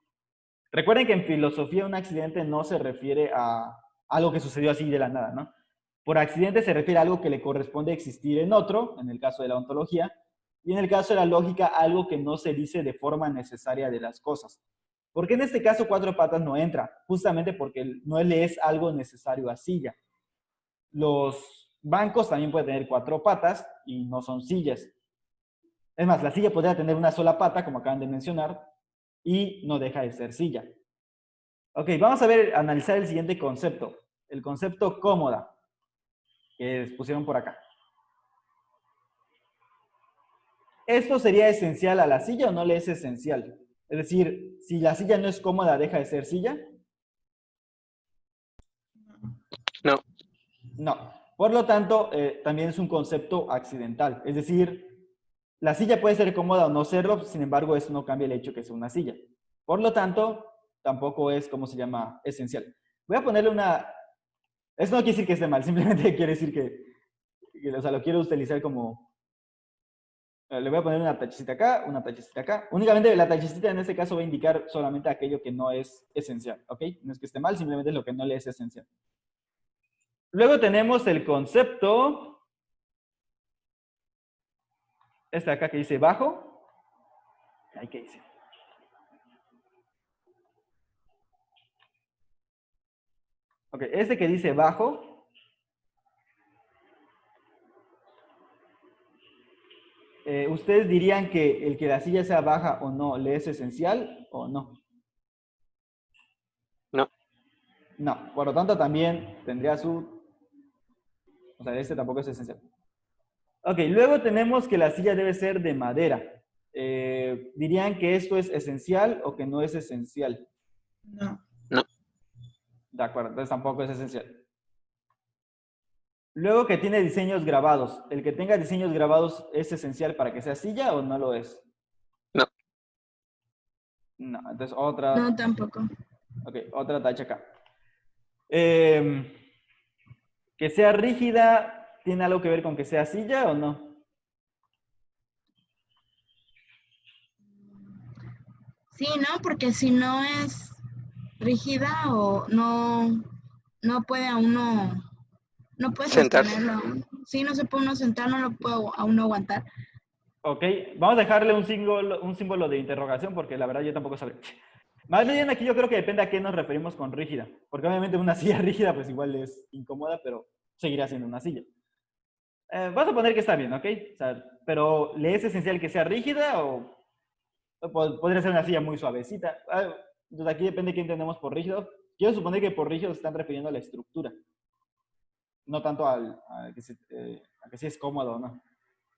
Recuerden que en filosofía un accidente no se refiere a algo que sucedió así de la nada, ¿no? Por accidente se refiere a algo que le corresponde existir en otro, en el caso de la ontología, y en el caso de la lógica, algo que no se dice de forma necesaria de las cosas. ¿Por qué en este caso 4 patas no entra? Justamente porque no le es algo necesario a silla. Los bancos también pueden tener 4 patas y no son sillas. Es más, la silla podría tener una sola pata, como acaban de mencionar, y no deja de ser silla. Ok, vamos a ver, analizar el siguiente concepto. El concepto cómoda, que pusieron por acá. ¿Esto sería esencial a la silla o no le es esencial? Es decir, si la silla no es cómoda, ¿deja de ser silla? No, No. Por lo tanto, también es un concepto accidental. Es decir, la silla puede ser cómoda o no serlo, sin embargo, eso no cambia el hecho que sea una silla. Por lo tanto, tampoco es, ¿cómo se llama?, esencial. Voy a ponerle una... Eso no quiere decir que esté mal, simplemente quiere decir o sea, lo quiero utilizar como... Le voy a poner una tachecita acá, una tachecita acá. Únicamente la tachecita en este caso va a indicar solamente aquello que no es esencial, ¿ok? No es que esté mal, simplemente es lo que no le es esencial. Luego tenemos el concepto, este acá que dice bajo. Ahí que dice. Ok, este que dice bajo, ¿ustedes dirían que el que la silla sea baja o no le es esencial o no? no, No, por lo tanto también tendría su... O sea, este tampoco es esencial. Ok, luego tenemos que la silla debe ser de madera. ¿Dirían que esto es esencial o que no es esencial? No. no, De acuerdo, entonces tampoco es esencial. Luego que tiene diseños grabados. ¿El que tenga diseños grabados es esencial para que sea silla o no lo es? no, No, entonces No, otra, tampoco. ok, otra tacha acá. Eh, que sea rígida, ¿tiene algo que ver con que sea silla o no? Sí, ¿no? Porque si no es rígida o no puede a uno, no puede sentarse. sostenerlo. Sí, no se puede uno sentar, no lo puede a uno aguantar. Ok, vamos a dejarle un símbolo de interrogación porque la verdad yo tampoco sabré. Más bien aquí yo creo que depende a qué nos referimos con rígida. Porque obviamente una silla rígida pues igual es incómoda, pero seguirá siendo una silla. Vas a poner que está bien, ¿ok? O sea, pero ¿le es esencial que sea rígida o podría ser una silla muy suavecita? Entonces aquí depende de qué entendemos por rígido. Quiero suponer que por rígido se están refiriendo a la estructura, no tanto a que si es cómodo o no.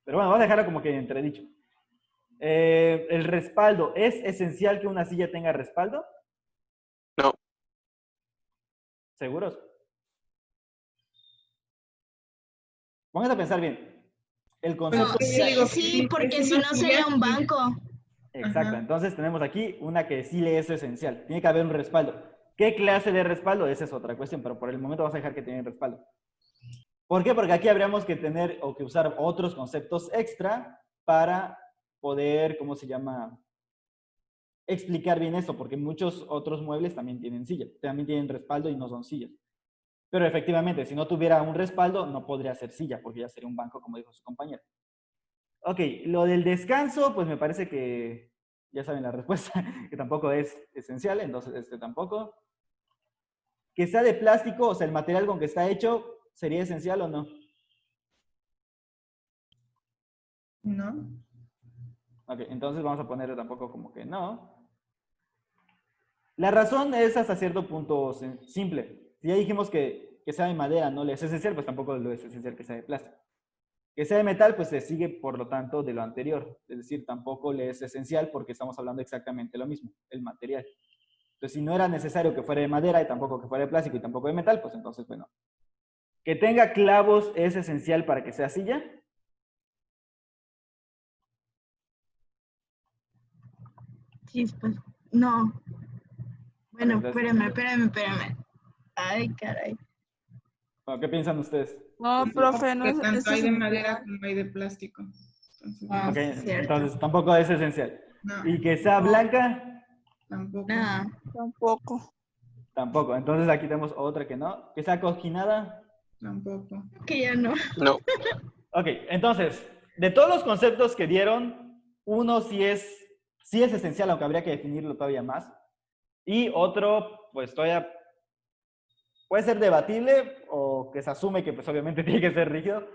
Pero bueno, vamos a dejarlo como que entredicho. El respaldo. ¿Es esencial que una silla tenga respaldo? No, ¿Seguros? Pónganse a pensar bien. El Pues es concepto... No, que yo sí, digo que sí, es porque si una no silla sería un y... banco. Exacto. Ajá. Entonces tenemos aquí una que sí le es esencial. Tiene que haber un respaldo. ¿Qué clase de respaldo? Esa es otra cuestión, pero por el momento vamos a dejar que tiene respaldo. ¿Por qué? Porque aquí habríamos que tener o que usar otros conceptos extra para poder, ¿cómo se llama? Explicar bien esto, porque muchos otros muebles también tienen silla, también tienen respaldo y no son sillas. Pero efectivamente, si no tuviera un respaldo, no podría ser silla, porque ya sería un banco, como dijo su compañero. Ok, lo del descanso, pues me parece que ya saben la respuesta, que tampoco es esencial, entonces este tampoco. Que sea de plástico, o sea, el material con que está hecho, ¿sería esencial o no? No. Ok, entonces vamos a ponerle tampoco como que no. La razón es hasta cierto punto simple. Si ya dijimos que sea de madera no le es esencial, pues tampoco lo es esencial que sea de plástico. Que sea de metal, pues se sigue, por lo tanto, de lo anterior. Es decir, tampoco le es esencial porque estamos hablando exactamente lo mismo, el material. Entonces, si no era necesario que fuera de madera y tampoco que fuera de plástico y tampoco de metal, pues entonces, bueno. Que tenga clavos es esencial para que sea silla. Sí, pues, no. Bueno, Entonces, espérame. Ay, caray. bueno, ¿qué piensan ustedes? No, Sí, sí. profe, no Que es tanto hay de madera esencial. como hay de plástico. Entonces, Ah, Ok, sí, cierto. entonces tampoco es esencial. no, Y que sea blanca, tampoco. No, Tampoco. tampoco. Entonces aquí tenemos otra que no. Que sea cojinada. Tampoco. que ya no. No. Ok, entonces, de todos los conceptos que dieron, uno sí es esencial, aunque habría que definirlo todavía más. Y otro, pues todavía puede ser debatible o que se asume que pues obviamente tiene que ser rígido.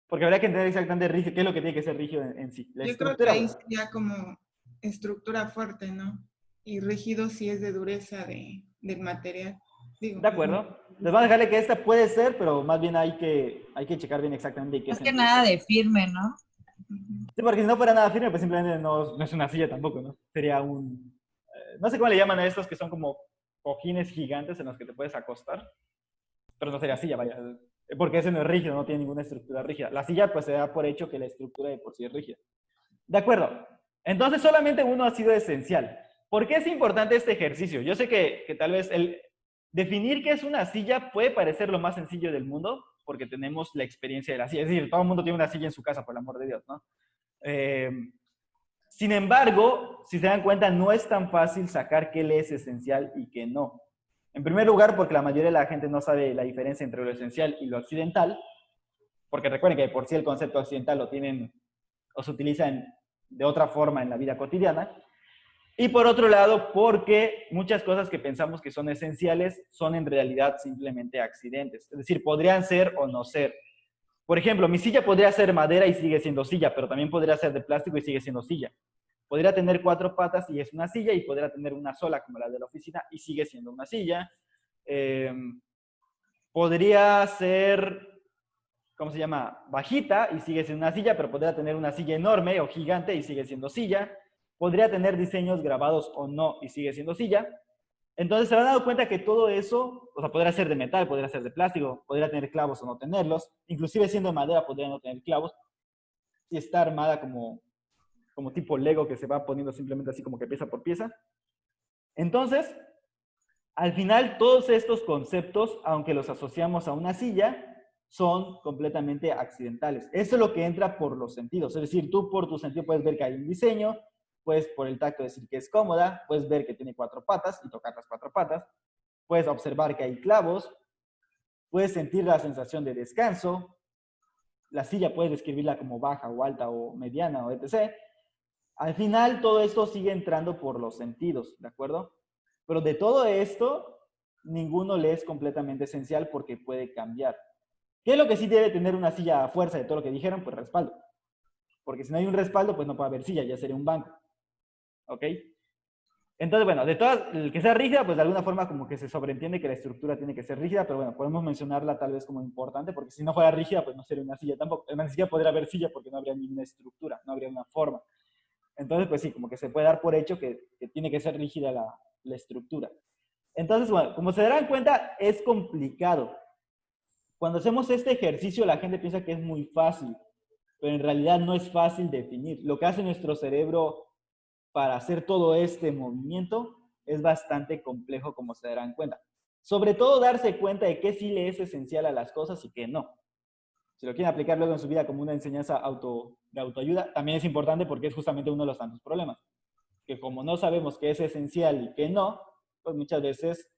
Porque habría que entender exactamente rígido, qué es lo que tiene que ser rígido en sí. La Yo creo que estructura, ahí bueno. sería como estructura fuerte, ¿no? Y rígido sí es de dureza del material. Digo, De acuerdo. Les voy a dejarle que esta puede ser, pero más bien hay que checar bien exactamente qué Más que sentido. nada de firme, ¿no? ujú. Sí, porque si no fuera nada firme, pues simplemente no es una silla tampoco, ¿no? Sería no sé cómo le llaman a estos que son como cojines gigantes en los que te puedes acostar, pero no sería silla, vaya. Porque ese no es rígido, no tiene ninguna estructura rígida. La silla, pues se da por hecho que la estructura de por sí es rígida. De acuerdo. Entonces, solamente uno ha sido esencial. ¿Por qué es importante este ejercicio? Yo sé que tal vez definir qué es una silla puede parecer lo más sencillo del mundo, porque tenemos la experiencia de la silla. Es decir, todo el mundo tiene una silla en su casa, por el amor de Dios, ¿no? Eh, Sin embargo, si se dan cuenta, no es tan fácil sacar qué le es esencial y qué no. En primer lugar, porque la mayoría de la gente no sabe la diferencia entre lo esencial y lo accidental, porque recuerden que de por sí el concepto accidental lo tienen o se utiliza de otra forma en la vida cotidiana. Y por otro lado, porque muchas cosas que pensamos que son esenciales son en realidad simplemente accidentes. Es decir, podrían ser o no ser. Por ejemplo, mi silla podría ser madera y sigue siendo silla, pero también podría ser de plástico y sigue siendo silla. Podría tener 4 patas y es una silla, y podría tener una sola como la de la oficina y sigue siendo una silla. Eh, Podría ser, ¿cómo se llama? Bajita y sigue siendo una silla, pero podría tener una silla enorme o gigante y sigue siendo silla. Podría tener diseños grabados o no y sigue siendo silla. Entonces se han dado cuenta que todo eso, o sea, podría ser de metal, podría ser de plástico, podría tener clavos o no tenerlos, inclusive siendo de madera podría no tener clavos, y está armada como tipo Lego que se va poniendo simplemente así como que pieza por pieza. Entonces, al final todos estos conceptos, aunque los asociamos a una silla, son completamente accidentales. Eso es lo que entra por los sentidos, es decir, tú por tu sentido puedes ver que hay un diseño, puedes por el tacto decir que es cómoda, puedes ver que tiene 4 patas y tocar las 4 patas, puedes observar que hay clavos, puedes sentir la sensación de descanso, la silla puedes describirla como baja o alta o mediana o etc. Al final todo esto sigue entrando por los sentidos, ¿de acuerdo? Pero de todo esto, ninguno le es completamente esencial porque puede cambiar. ¿Qué es lo que sí debe tener una silla a fuerza de todo lo que dijeron? Pues respaldo. Porque si no hay un respaldo, pues no puede haber silla, ya sería un banco. ¿Ok? Entonces, bueno, de todas, el que sea rígida, pues de alguna forma como que se sobreentiende que la estructura tiene que ser rígida, pero bueno, podemos mencionarla tal vez como importante, porque si no fuera rígida, pues no sería una silla tampoco. Ni siquiera podría haber silla porque no habría ninguna estructura, no habría una forma. Entonces, pues sí, como que se puede dar por hecho que tiene que ser rígida la estructura. Entonces, bueno, como se darán cuenta, es complicado. Cuando hacemos este ejercicio, la gente piensa que es muy fácil, pero en realidad no es fácil definir. Lo que hace nuestro cerebro para hacer todo este movimiento es bastante complejo, como se darán cuenta. Sobre todo darse cuenta de qué sí le es esencial a las cosas y qué no. Si lo quieren aplicar luego en su vida como una enseñanza de autoayuda, también es importante porque es justamente uno de los tantos problemas. Que como no sabemos qué es esencial y qué no, pues muchas veces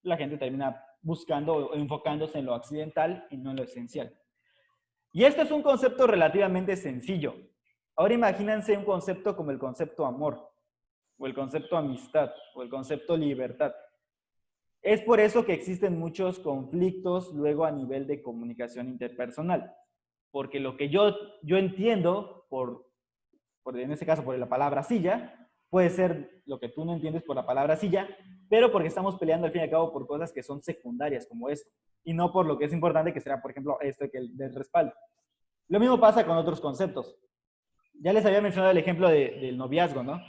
la gente termina buscando o enfocándose en lo accidental y no en lo esencial. Y este es un concepto relativamente sencillo. Ahora imagínense un concepto como el concepto amor, o el concepto amistad, o el concepto libertad. Es por eso que existen muchos conflictos luego a nivel de comunicación interpersonal. porque lo que yo entiendo en este caso por la palabra silla, puede ser lo que tú no entiendes por la palabra silla, pero porque estamos peleando al fin y al cabo por cosas que son secundarias como esto, y no por lo que es importante, que será, por ejemplo, esto que el del respaldo. Lo mismo pasa con otros conceptos. Ya les había mencionado el ejemplo del noviazgo, ¿no?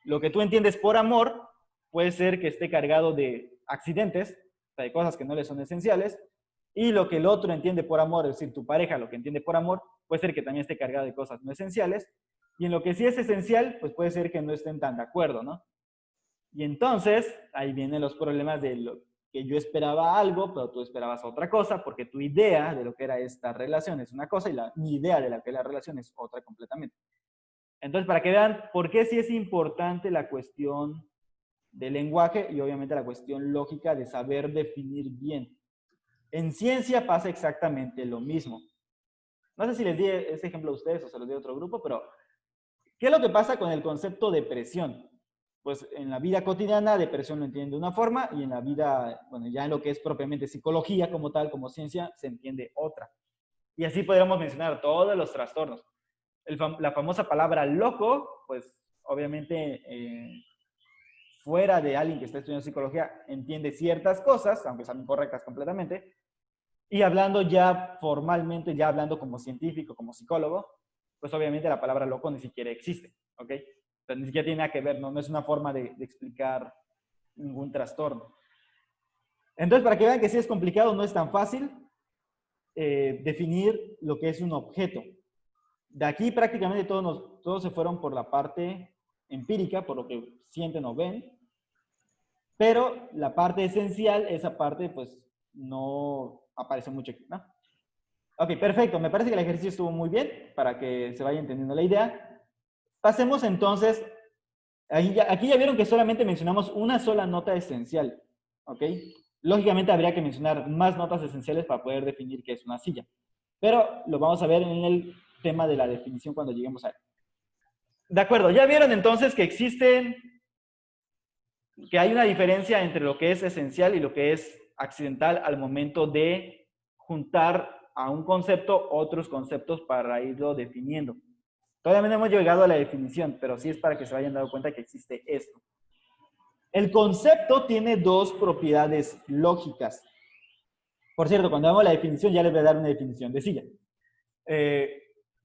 Lo que tú entiendes por amor puede ser que esté cargado de accidentes, o sea, de cosas que no le son esenciales, y lo que el otro entiende por amor, es decir, tu pareja lo que entiende por amor, puede ser que también esté cargado de cosas no esenciales, y en lo que sí es esencial, pues puede ser que no estén tan de acuerdo, ¿no? Y entonces, ahí vienen los problemas de lo que yo esperaba algo, pero tú esperabas otra cosa, porque tu idea de lo que era esta relación es una cosa y mi idea de lo que es la relación es otra completamente. Entonces, para que vean por qué sí es importante la cuestión del lenguaje y obviamente la cuestión lógica de saber definir bien. En ciencia pasa exactamente lo mismo. No sé si les di ese ejemplo a ustedes o se los di a otro grupo, pero ¿qué es lo que pasa con el concepto de presión? Pues en la vida cotidiana depresión lo entiende de una forma y en la vida, bueno, ya en lo que es propiamente psicología como tal, como ciencia, se entiende otra. Y así podríamos mencionar todos los trastornos. La famosa palabra loco, pues obviamente fuera de alguien que está estudiando psicología, entiende ciertas cosas, aunque sean incorrectas completamente, y hablando ya formalmente, ya hablando como científico, como psicólogo, pues obviamente la palabra loco ni siquiera existe, ¿ok? Entonces, ni siquiera tiene nada que ver, no es una forma de explicar ningún trastorno. Entonces, para que vean que sí es complicado, no es tan fácil definir lo que es un objeto. De aquí prácticamente todos se fueron por la parte empírica, por lo que sienten o ven, pero la parte esencial, esa parte pues no aparece mucho aquí, ¿no? Ok, perfecto. Me parece que el ejercicio estuvo muy bien para que se vaya entendiendo la idea. Pasemos entonces, aquí ya vieron que solamente mencionamos una sola nota esencial, ¿ok? Lógicamente habría que mencionar más notas esenciales para poder definir qué es una silla, pero lo vamos a ver en el tema de la definición cuando lleguemos a él. De acuerdo, ya vieron entonces que hay una diferencia entre lo que es esencial y lo que es accidental al momento de juntar a un concepto otros conceptos para irlo definiendo. Todavía no hemos llegado a la definición, pero sí es para que se vayan dando cuenta que existe esto. El concepto tiene dos propiedades lógicas. Por cierto, cuando hagamos la definición ya les voy a dar una definición de silla.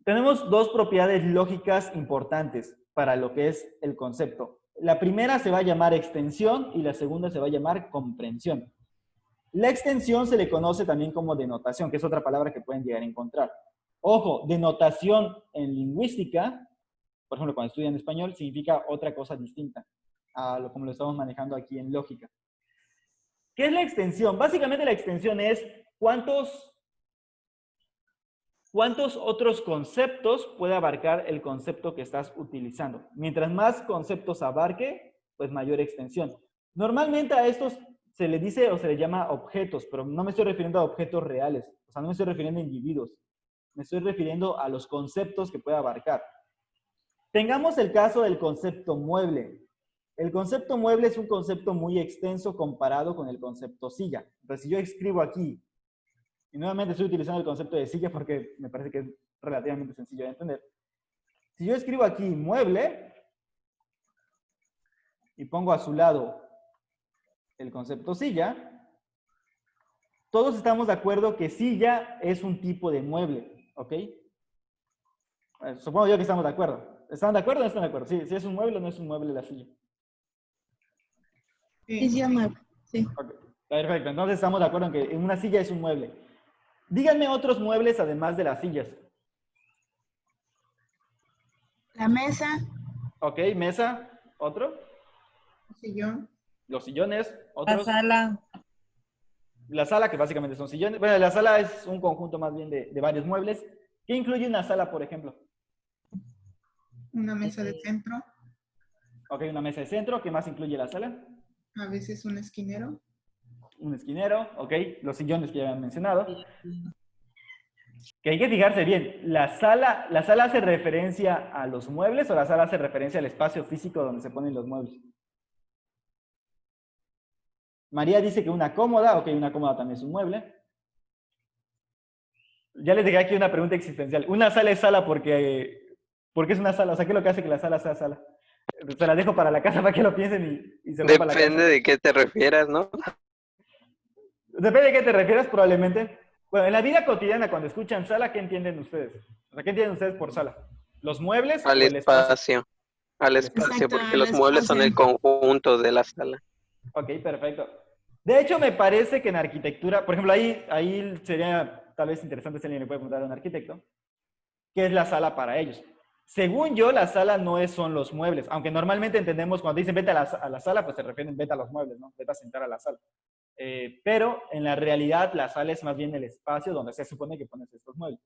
Tenemos dos propiedades lógicas importantes para lo que es el concepto. La primera se va a llamar extensión y la segunda se va a llamar comprensión. La extensión se le conoce también como denotación, que es otra palabra que pueden llegar a encontrar. Ojo, denotación en lingüística, por ejemplo, cuando estudian español, significa otra cosa distinta a como lo estamos manejando aquí en lógica. ¿Qué es la extensión? Básicamente la extensión es cuántos otros conceptos puede abarcar el concepto que estás utilizando. Mientras más conceptos abarque, pues mayor extensión. Normalmente a estos se le dice o se le llama objetos, pero no me estoy refiriendo a objetos reales. O sea, no me estoy refiriendo a individuos. Me estoy refiriendo a los conceptos que puede abarcar. Tengamos el caso del concepto mueble. El concepto mueble es un concepto muy extenso comparado con el concepto silla. Entonces, si yo escribo aquí, y nuevamente estoy utilizando el concepto de silla porque me parece que es relativamente sencillo de entender. Si yo escribo aquí mueble y pongo a su lado el concepto silla, todos estamos de acuerdo que silla es un tipo de mueble, ¿ok? Supongo yo que estamos de acuerdo. ¿Están de acuerdo o no están de acuerdo? Sí, si es un mueble o no es un mueble la silla. Sí, sí, mueble. Sí. Okay. Perfecto, entonces estamos de acuerdo en que una silla es un mueble. Díganme otros muebles además de las sillas. La mesa. Ok, mesa. ¿Otro? Sillón. Los sillones. La ¿Otros? sala. La sala, que básicamente son sillones. Bueno, la sala es un conjunto más bien de varios muebles. ¿Qué incluye una sala, por ejemplo? Una mesa de centro. Ok, una mesa de centro. ¿Qué más incluye la sala? A veces un esquinero. Un esquinero. Ok, los sillones que ya habían mencionado. Que hay que fijarse bien. ¿La sala hace referencia a los muebles o la sala hace referencia al espacio físico donde se ponen los muebles? María dice que una cómoda. Ok, una cómoda también es un mueble. Ya les dejé aquí una pregunta existencial. ¿Una sala es sala porque es una sala? O sea, ¿qué es lo que hace que la sala sea sala? Se la dejo para la casa para que lo piensen y se van para la casa. Depende de qué te refieras, ¿no? Depende de qué te refieras, probablemente. Bueno, en la vida cotidiana, cuando escuchan sala, ¿qué entienden ustedes? O sea, ¿qué entienden ustedes por sala? ¿Los muebles Al o el espacio? espacio. Al El espacio. espacio, Exacto, porque el los muebles son espacio. el conjunto de la sala. Ok, perfecto. De hecho, me parece que en arquitectura, por ejemplo, ahí sería tal vez interesante si alguien le puede preguntar a un arquitecto, ¿qué es la sala para ellos? Según yo, la sala no son los muebles, aunque normalmente entendemos cuando dicen vete a la sala, pues se refieren vete a los muebles, ¿no? Vete a sentar a la sala. Pero en la realidad la sala es más bien el espacio donde se supone que pones estos muebles.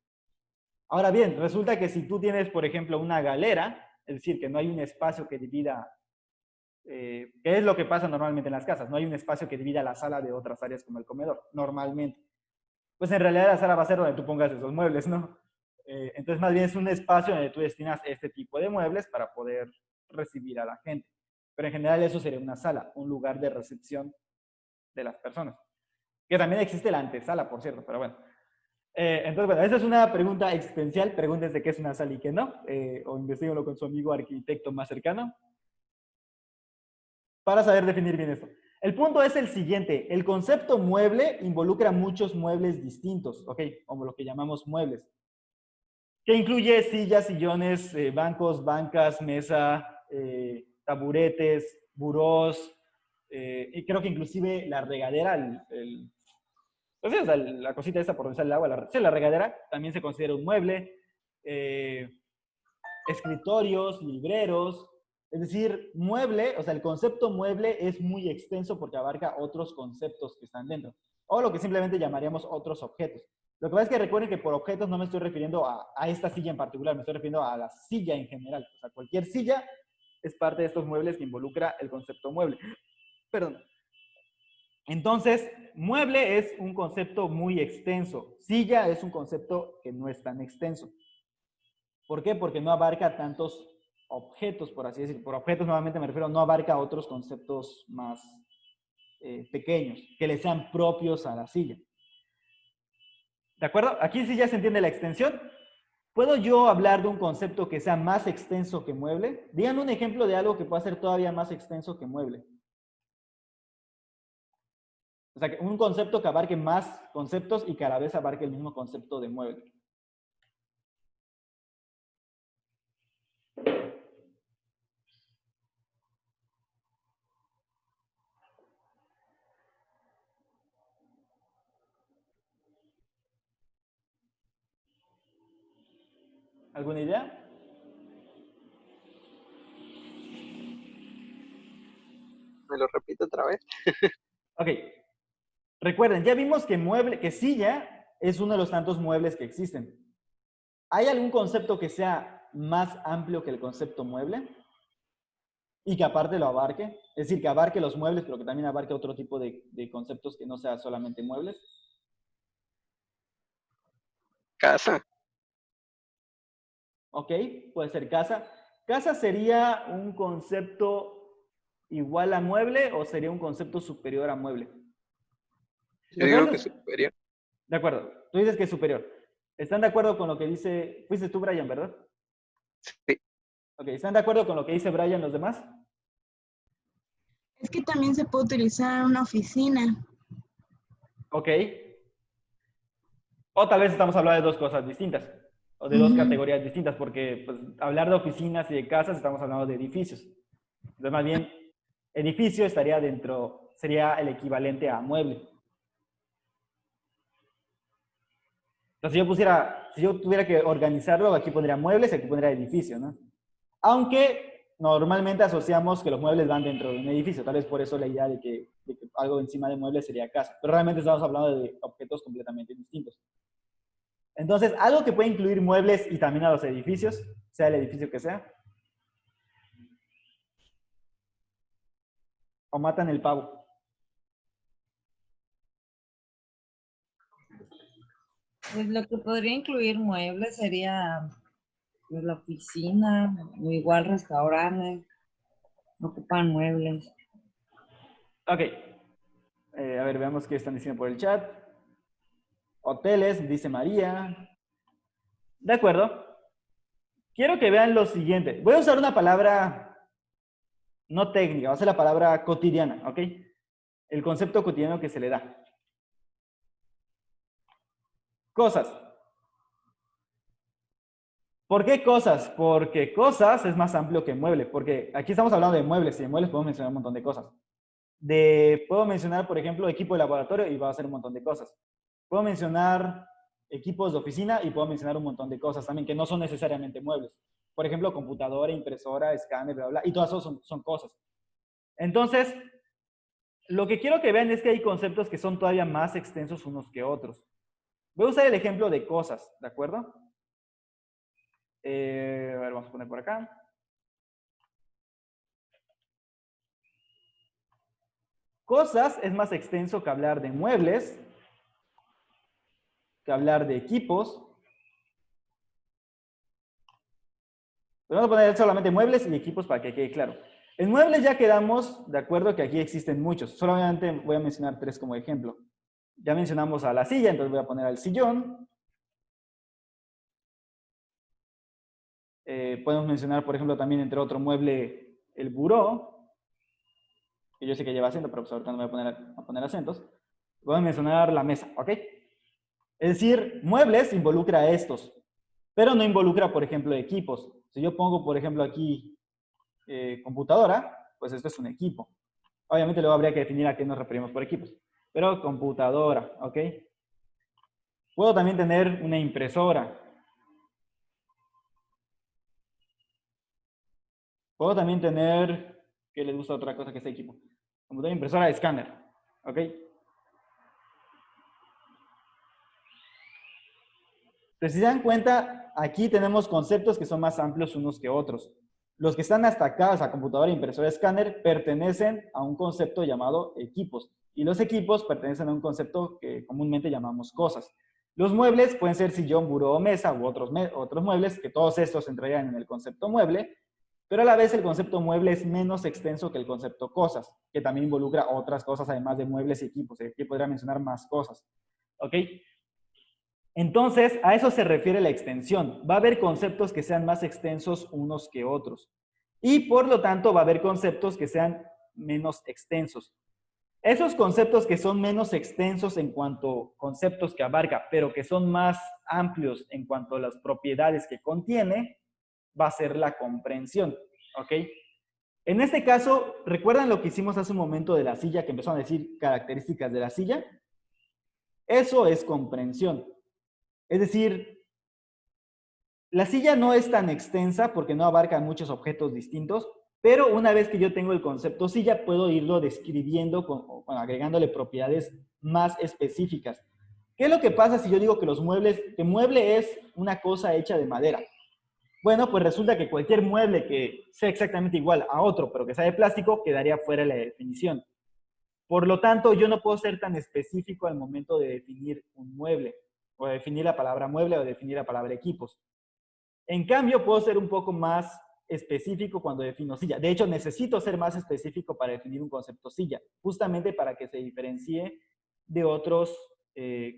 Ahora bien, resulta que si tú tienes, por ejemplo, una galera, es decir, que no hay un espacio que divida, ¿qué es lo que pasa normalmente en las casas? No hay un espacio que divida la sala de otras áreas como el comedor, normalmente. Pues en realidad la sala va a ser donde tú pongas esos muebles, ¿no? Entonces más bien es un espacio donde tú destinas este tipo de muebles para poder recibir a la gente. Pero en general eso sería una sala, un lugar de recepción de las personas. Que también existe la antesala, por cierto, pero bueno. Entonces, bueno, esa es una pregunta existencial. Pregúntense qué es una sala y qué no. O investiguenlo con su amigo arquitecto más cercano para saber definir bien esto. El punto es el siguiente. El concepto mueble involucra muchos muebles distintos, ¿ok? Como lo que llamamos muebles. Que incluye sillas, sillones, bancos, bancas, mesa, taburetes, burós, y creo que inclusive la regadera, pues sí, o sea, la cosita esa por donde sale el agua, la regadera también se considera un mueble. Eh, escritorios, libreros, es decir, mueble, o sea, el concepto mueble es muy extenso porque abarca otros conceptos que están dentro, o lo que simplemente llamaríamos otros objetos. Lo que pasa es que recuerden que por objetos no me estoy refiriendo a esta silla en particular, me estoy refiriendo a la silla en general. O sea, cualquier silla es parte de estos muebles que involucra el concepto mueble. Perdón. Entonces, mueble es un concepto muy extenso. Silla es un concepto que no es tan extenso. ¿Por qué? Porque no abarca tantos objetos, por así decirlo. Por objetos nuevamente me refiero, no abarca otros conceptos más pequeños, que le sean propios a la silla. ¿De acuerdo? Aquí sí ya se entiende la extensión. ¿Puedo yo hablar de un concepto que sea más extenso que mueble? Díganme un ejemplo de algo que pueda ser todavía más extenso que mueble. O sea, un concepto que abarque más conceptos y que a la vez abarque el mismo concepto de mueble. ¿Alguna idea? ¿Me lo repito otra vez? Ok. Recuerden, ya vimos que silla es uno de los tantos muebles que existen. ¿Hay algún concepto que sea más amplio que el concepto mueble? Y que aparte lo abarque. Es decir, que abarque los muebles, pero que también abarque otro tipo de conceptos que no sea solamente muebles. Casa. Ok, puede ser casa. ¿Casa sería un concepto igual a mueble o sería un concepto superior a mueble? Yo digo que superior. De acuerdo, tú dices que es superior. ¿Están de acuerdo con lo que dice, fuiste tú, Brian, verdad? Sí. Ok, ¿están de acuerdo con lo que dice Brian los demás? Es que también se puede utilizar en una oficina. Ok. O tal vez estamos hablando de dos cosas distintas, o de dos categorías distintas, porque pues, hablar de oficinas y de casas estamos hablando de edificios. Entonces, más bien, edificio estaría dentro, sería el equivalente a mueble. Entonces, si yo tuviera que organizarlo, aquí pondría muebles, aquí pondría edificio, ¿no? Aunque normalmente asociamos que los muebles van dentro de un edificio, tal vez por eso la idea de que algo encima de muebles sería casa, pero realmente estamos hablando de objetos completamente distintos. Entonces, algo que puede incluir muebles y también a los edificios, sea el edificio que sea, o matan el pavo. Pues lo que podría incluir muebles sería pues, la oficina, o igual restaurantes, ocupan muebles. Ok. A ver, veamos qué están diciendo por el chat. Hoteles, dice María. De acuerdo. Quiero que vean lo siguiente. Voy a usar una palabra no técnica, va a ser la palabra cotidiana, ¿ok? El concepto cotidiano que se le da. Cosas. ¿Por qué cosas? Porque cosas es más amplio que mueble, porque aquí estamos hablando de muebles, y de muebles podemos mencionar un montón de cosas. Puedo mencionar, por ejemplo, equipo de laboratorio y va a ser un montón de cosas. Puedo mencionar equipos de oficina y puedo mencionar un montón de cosas también que no son necesariamente muebles. Por ejemplo, computadora, impresora, escáner, bla, bla, y todas esas son cosas. Entonces, lo que quiero que vean es que hay conceptos que son todavía más extensos unos que otros. Voy a usar el ejemplo de cosas, ¿de acuerdo? A ver, vamos a poner por acá. Cosas es más extenso que hablar de muebles, que hablar de equipos. Pero vamos a poner solamente muebles y equipos para que quede claro. En muebles ya quedamos de acuerdo que aquí existen muchos. Solamente voy a mencionar 3 como ejemplo. Ya mencionamos a la silla, entonces voy a poner al sillón. Podemos mencionar, por ejemplo, también entre otro mueble, el buró. Que yo sé que lleva acento, pero pues ahorita no voy a poner acentos. Voy a mencionar la mesa, ¿ok? Es decir, muebles involucra a estos, pero no involucra, por ejemplo, equipos. Si yo pongo, por ejemplo, aquí computadora, pues esto es un equipo. Obviamente luego habría que definir a qué nos referimos por equipos. Pero computadora, ¿ok? Puedo también tener una impresora. Puedo también tener, ¿qué les gusta otra cosa que sea equipo? Computadora, impresora, escáner, ¿ok? Pero si se dan cuenta, aquí tenemos conceptos que son más amplios unos que otros. Los que están hasta acá, o sea, computadora, impresora, escáner, pertenecen a un concepto llamado equipos. Y los equipos pertenecen a un concepto que comúnmente llamamos cosas. Los muebles pueden ser sillón, buró o mesa u otros muebles, que todos estos entrarían en el concepto mueble, pero a la vez el concepto mueble es menos extenso que el concepto cosas, que también involucra otras cosas además de muebles y equipos. Aquí podría mencionar más cosas. ¿Ok? Entonces, a eso se refiere la extensión. Va a haber conceptos que sean más extensos unos que otros. Y por lo tanto, va a haber conceptos que sean menos extensos. Esos conceptos que son menos extensos en cuanto a conceptos que abarca, pero que son más amplios en cuanto a las propiedades que contiene, va a ser la comprensión. ¿Ok? En este caso, ¿recuerdan lo que hicimos hace un momento de la silla, que empezaron a decir características de la silla? Eso es comprensión. Es decir, la silla no es tan extensa porque no abarca muchos objetos distintos, pero una vez que yo tengo el concepto silla, puedo irlo describiendo, agregándole propiedades más específicas. ¿Qué es lo que pasa si yo digo que los muebles, que mueble es una cosa hecha de madera? Bueno, pues resulta que cualquier mueble que sea exactamente igual a otro, pero que sea de plástico, quedaría fuera de la definición. Por lo tanto, yo no puedo ser tan específico al momento de definir un mueble, o definir la palabra mueble, o definir la palabra equipos. En cambio, puedo ser un poco más específico cuando defino silla. De hecho, necesito ser más específico para definir un concepto silla, justamente para que se diferencie de otros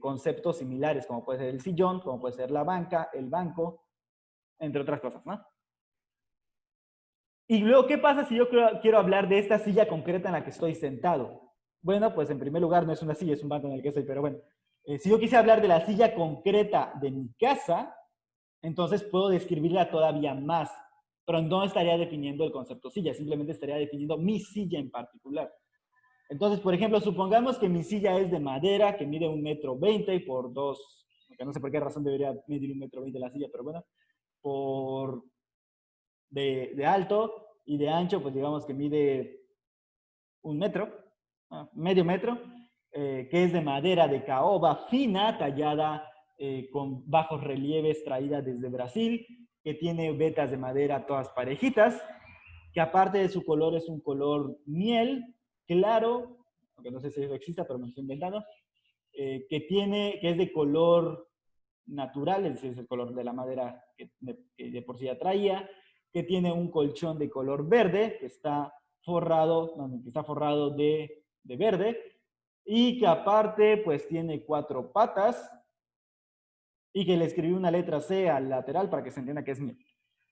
conceptos similares, como puede ser el sillón, como puede ser la banca, el banco, entre otras cosas, ¿no? Y luego, ¿qué pasa si yo quiero hablar de esta silla concreta en la que estoy sentado? Bueno, pues en primer lugar no es una silla, es un banco en el que estoy, pero bueno. Si yo quise hablar de la silla concreta de mi casa, entonces puedo describirla todavía más, pero no estaría definiendo el concepto silla, simplemente estaría definiendo mi silla en particular. Entonces, por ejemplo, supongamos que mi silla es de madera, que mide 1,20 m por 2, aunque no sé por qué razón debería medir 1,20 m la silla, pero bueno, por de alto, y de ancho, pues digamos que mide 1 metro, medio metro, que es de madera de caoba fina, tallada con bajos relieves, traída desde Brasil, que tiene vetas de madera todas parejitas, que aparte de su color es un color miel, claro, aunque no sé si eso exista, pero me lo estoy inventando, que es de color natural, es el color de la madera que de por sí ya traía, que tiene un colchón de color verde, que está forrado de verde, y que aparte pues tiene 4 patas, y que le escribí una letra C al lateral para que se entienda que es mío.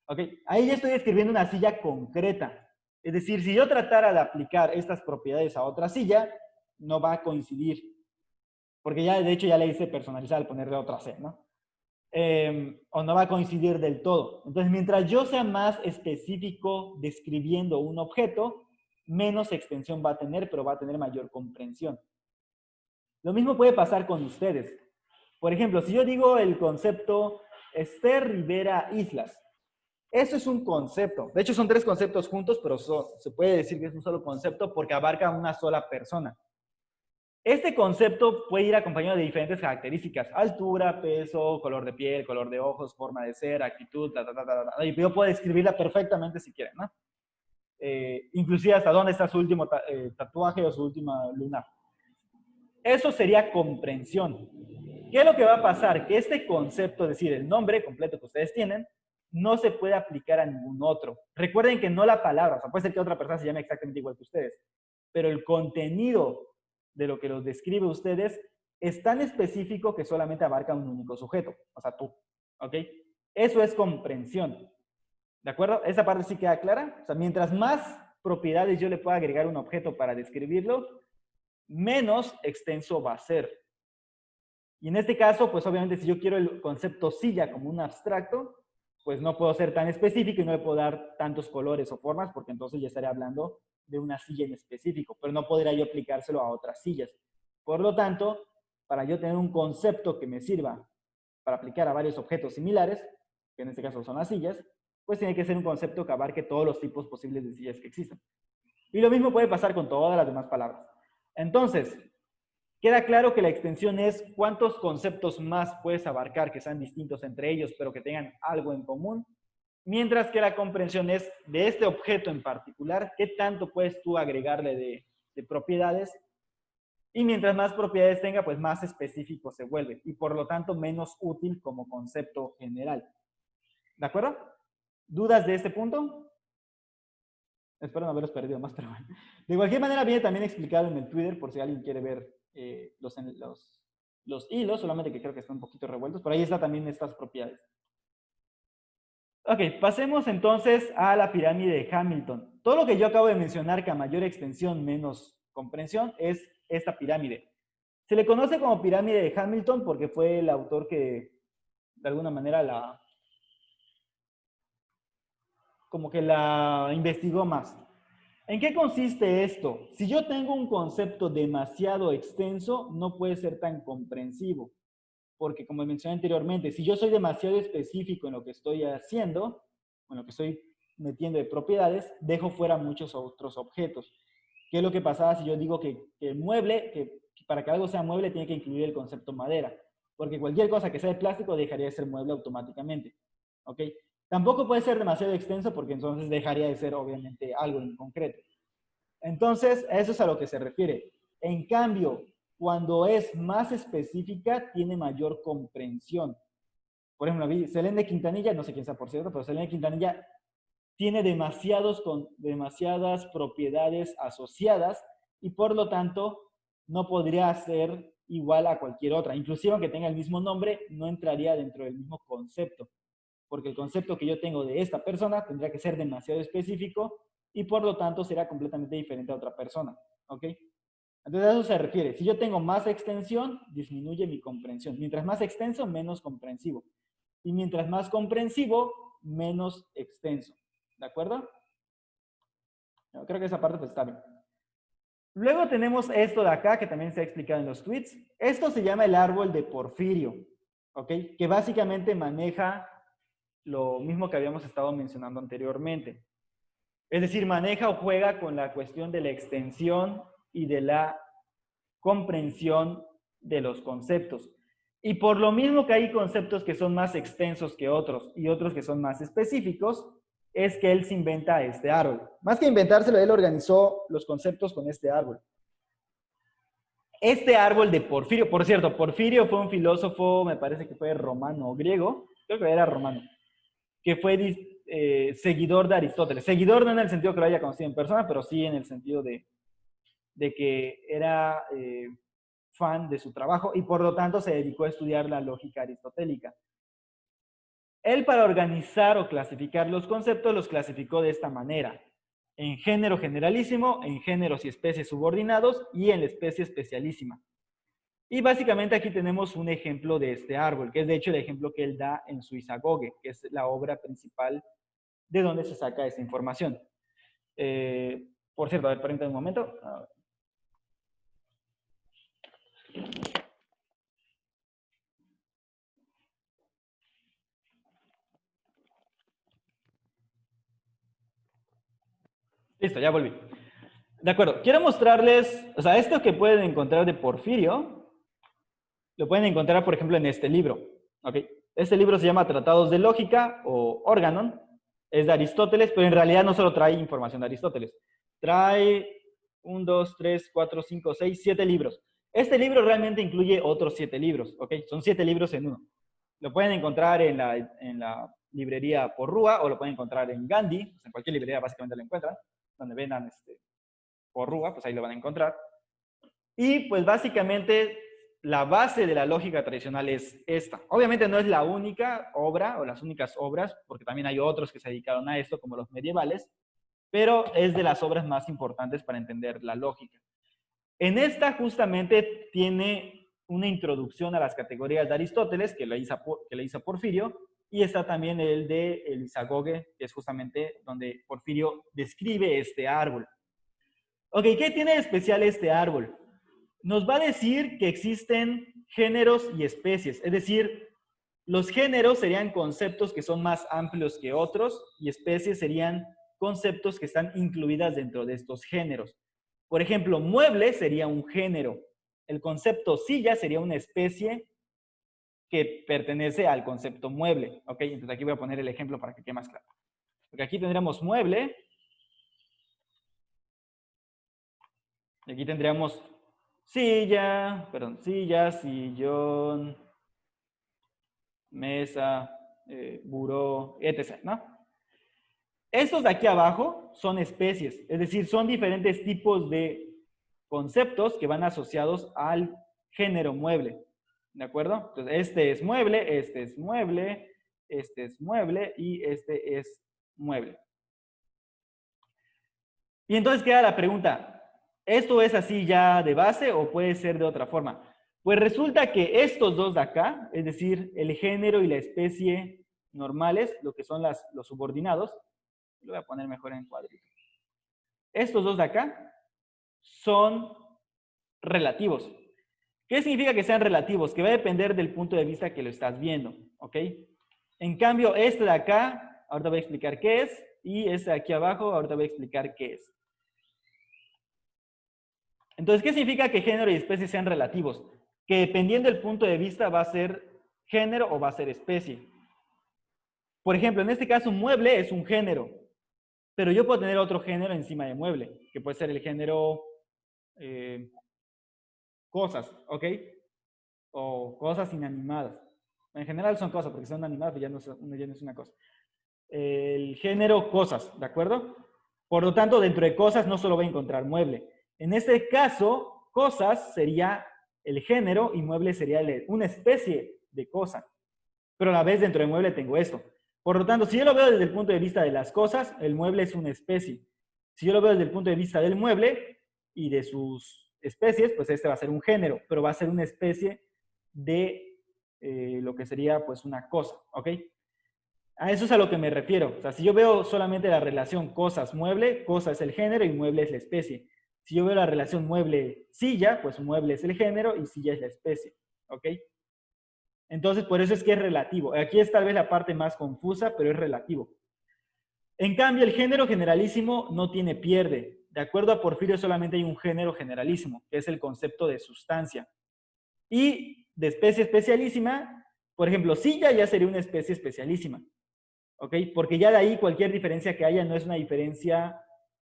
¿Ok? Ahí ya estoy escribiendo una silla concreta. Es decir, si yo tratara de aplicar estas propiedades a otra silla, no va a coincidir. Porque ya, de hecho, ya le hice personalizar al ponerle otra C, ¿no? O no va a coincidir del todo. Entonces, mientras yo sea más específico describiendo un objeto, menos extensión va a tener, pero va a tener mayor comprensión. Lo mismo puede pasar con ustedes. Por ejemplo, si yo digo el concepto Esther Rivera Islas, eso es un concepto. De hecho, son 3 conceptos juntos, pero se puede decir que es un solo concepto porque abarca una sola persona. Este concepto puede ir acompañado de diferentes características: altura, peso, color de piel, color de ojos, forma de ser, actitud, y yo puedo describirla perfectamente si quieren, ¿no? Inclusive hasta dónde está su último tatuaje o su última lunar. Eso sería comprensión. ¿Qué es lo que va a pasar? Que este concepto, es decir, el nombre completo que ustedes tienen, no se puede aplicar a ningún otro. Recuerden que no la palabra, o sea, puede ser que otra persona se llame exactamente igual que ustedes, pero el contenido de lo que los describe ustedes es tan específico que solamente abarca un único sujeto, o sea, tú, ¿ok? Eso es comprensión, ¿de acuerdo? ¿Esa parte sí queda clara? O sea, mientras más propiedades yo le pueda agregar a un objeto para describirlo, menos extenso va a ser. Y en este caso, pues obviamente si yo quiero el concepto silla como un abstracto, pues no puedo ser tan específico y no le puedo dar tantos colores o formas, porque entonces ya estaría hablando de una silla en específico, pero no podría yo aplicárselo a otras sillas. Por lo tanto, para yo tener un concepto que me sirva para aplicar a varios objetos similares, que en este caso son las sillas, pues tiene que ser un concepto que abarque todos los tipos posibles de sillas que existen. Y lo mismo puede pasar con todas las demás palabras. Entonces, queda claro que la extensión es cuántos conceptos más puedes abarcar que sean distintos entre ellos, pero que tengan algo en común, mientras que la comprensión es de este objeto en particular, qué tanto puedes tú agregarle de propiedades, y mientras más propiedades tenga, pues más específico se vuelve, y por lo tanto menos útil como concepto general. ¿De acuerdo? ¿Dudas de este punto? Espero no haberos perdido más, pero bueno. De cualquier manera, viene también explicado en el Twitter, por si alguien quiere ver los hilos, solamente que creo que están un poquito revueltos. Por ahí está también estas propiedades. Ok, pasemos entonces a la pirámide de Hamilton. Todo lo que yo acabo de mencionar, que a mayor extensión menos comprensión, es esta pirámide. Se le conoce como pirámide de Hamilton porque fue el autor que, de alguna manera, como que la investigó más. ¿En qué consiste esto? Si yo tengo un concepto demasiado extenso, no puede ser tan comprensivo. Porque como mencioné anteriormente, si yo soy demasiado específico en lo que estoy haciendo, en lo que estoy metiendo de propiedades, dejo fuera muchos otros objetos. ¿Qué es lo que pasaba si yo digo que el mueble, que para que algo sea mueble tiene que incluir el concepto madera? Porque cualquier cosa que sea de plástico dejaría de ser mueble automáticamente. ¿Ok? Tampoco puede ser demasiado extenso porque entonces dejaría de ser obviamente algo en concreto. Entonces, eso es a lo que se refiere. En cambio, cuando es más específica, tiene mayor comprensión. Por ejemplo, Selene Quintanilla, no sé quién sea por cierto, pero Selene Quintanilla tiene demasiadas propiedades asociadas y por lo tanto no podría ser igual a cualquier otra. Inclusive aunque tenga el mismo nombre, no entraría dentro del mismo concepto. Porque el concepto que yo tengo de esta persona tendría que ser demasiado específico y por lo tanto será completamente diferente a otra persona. ¿Ok? Entonces a eso se refiere. Si yo tengo más extensión, disminuye mi comprensión. Mientras más extenso, menos comprensivo. Y mientras más comprensivo, menos extenso. ¿De acuerdo? Yo creo que esa parte pues está bien. Luego tenemos esto de acá, que también se ha explicado en los tweets. Esto se llama el árbol de Porfirio. ¿Ok? Que básicamente maneja lo mismo que habíamos estado mencionando anteriormente. Es decir, maneja o juega con la cuestión de la extensión y de la comprensión de los conceptos. Y por lo mismo que hay conceptos que son más extensos que otros y otros que son más específicos, es que él se inventa este árbol. Más que inventárselo, él organizó los conceptos con este árbol. Este árbol de Porfirio, por cierto, Porfirio fue un filósofo, me parece que fue romano o griego, creo que era romano, que fue seguidor de Aristóteles. Seguidor no en el sentido que lo haya conocido en persona, pero sí en el sentido de que era fan de su trabajo y por lo tanto se dedicó a estudiar la lógica aristotélica. Él, para organizar o clasificar los conceptos, los clasificó de esta manera: en género generalísimo, en géneros y especies subordinados y en la especie especialísima. Y básicamente aquí tenemos un ejemplo de este árbol, que es de hecho el ejemplo que él da en su Isagoge, que es la obra principal de donde se saca esta información. Por cierto, a ver, permítanme un momento. Listo, ya volví. De acuerdo, quiero mostrarles, o sea, esto que pueden encontrar de Porfirio, lo pueden encontrar, por ejemplo, en este libro. ¿Ok? Este libro se llama Tratados de Lógica o Organon, es de Aristóteles, pero en realidad no solo trae información de Aristóteles. Trae 1, 2, 3, 4, 5, 6, 7 libros. Este libro realmente incluye otros 7 libros, ¿ok? Son 7 libros en uno. Lo pueden encontrar en la librería Porrúa o lo pueden encontrar en Gandhi, pues en cualquier librería básicamente lo encuentran, donde vendan Porrúa, pues ahí lo van a encontrar. Y pues básicamente la base de la lógica tradicional es esta. Obviamente no es la única obra o las únicas obras, porque también hay otros que se dedicaron a esto, como los medievales, pero es de las obras más importantes para entender la lógica. En esta justamente tiene una introducción a las categorías de Aristóteles, que le hizo Porfirio, y está también el de el Isagoge, que es justamente donde Porfirio describe este árbol. Ok, ¿qué tiene de especial este árbol? Nos va a decir que existen géneros y especies, es decir, los géneros serían conceptos que son más amplios que otros y especies serían conceptos que están incluidas dentro de estos géneros. Por ejemplo, mueble sería un género. El concepto silla sería una especie que pertenece al concepto mueble. ¿Ok? Entonces aquí voy a poner el ejemplo para que quede más claro. Porque aquí tendríamos mueble. Y aquí tendríamos silla, sillón, mesa, buró, etc., ¿no? Estos de aquí abajo son especies, es decir, son diferentes tipos de conceptos que van asociados al género mueble, ¿de acuerdo? Entonces, este es mueble, este es mueble, este es mueble y este es mueble. Y entonces queda la pregunta, ¿esto es así ya de base o puede ser de otra forma? Pues resulta que estos dos de acá, es decir, el género y la especie normales, lo que son los subordinados, lo voy a poner mejor en cuadrito. Estos dos de acá son relativos. ¿Qué significa que sean relativos? Que va a depender del punto de vista que lo estás viendo, ¿ok? En cambio, este de acá, ahorita voy a explicar qué es, y este de aquí abajo, ahorita voy a explicar qué es. Entonces, ¿qué significa que género y especie sean relativos? Que dependiendo del punto de vista va a ser género o va a ser especie. Por ejemplo, en este caso, mueble es un género, pero yo puedo tener otro género encima de mueble, que puede ser el género cosas, ¿ok? O cosas inanimadas. En general son cosas, porque son animadas, pero ya no es una cosa. El género cosas, ¿de acuerdo? Por lo tanto, dentro de cosas no solo voy a encontrar mueble. En este caso, cosas sería el género y mueble sería una especie de cosa. Pero a la vez dentro de mueble tengo esto. Por lo tanto, si yo lo veo desde el punto de vista de las cosas, el mueble es una especie. Si yo lo veo desde el punto de vista del mueble y de sus especies, pues este va a ser un género, pero va a ser una especie de lo que sería pues una cosa, ¿ok? A eso es a lo que me refiero. O sea, si yo veo solamente la relación cosas-mueble, cosa es el género y mueble es la especie. Si yo veo la relación mueble-silla, pues mueble es el género y silla es la especie, ¿ok? Entonces, por eso es que es relativo. Aquí es tal vez la parte más confusa, pero es relativo. En cambio, el género generalísimo no tiene pierde. De acuerdo a Porfirio, solamente hay un género generalísimo, que es el concepto de sustancia. Y de especie especialísima, por ejemplo, silla ya sería una especie especialísima. ¿Ok? Porque ya de ahí cualquier diferencia que haya no es una diferencia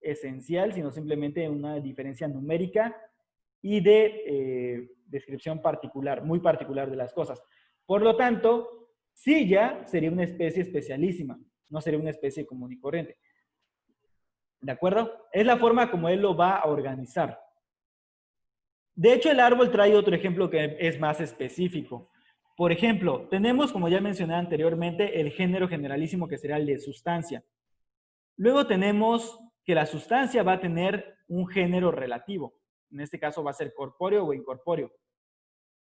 esencial, sino simplemente una diferencia numérica y de descripción particular, muy particular de las cosas. Por lo tanto, silla sería una especie especialísima, no sería una especie común y corriente. ¿De acuerdo? Es la forma como él lo va a organizar. De hecho, el árbol trae otro ejemplo que es más específico. Por ejemplo, tenemos, como ya mencioné anteriormente, el género generalísimo, que será el de sustancia. Luego tenemos que la sustancia va a tener un género relativo. En este caso va a ser corpóreo o incorpóreo.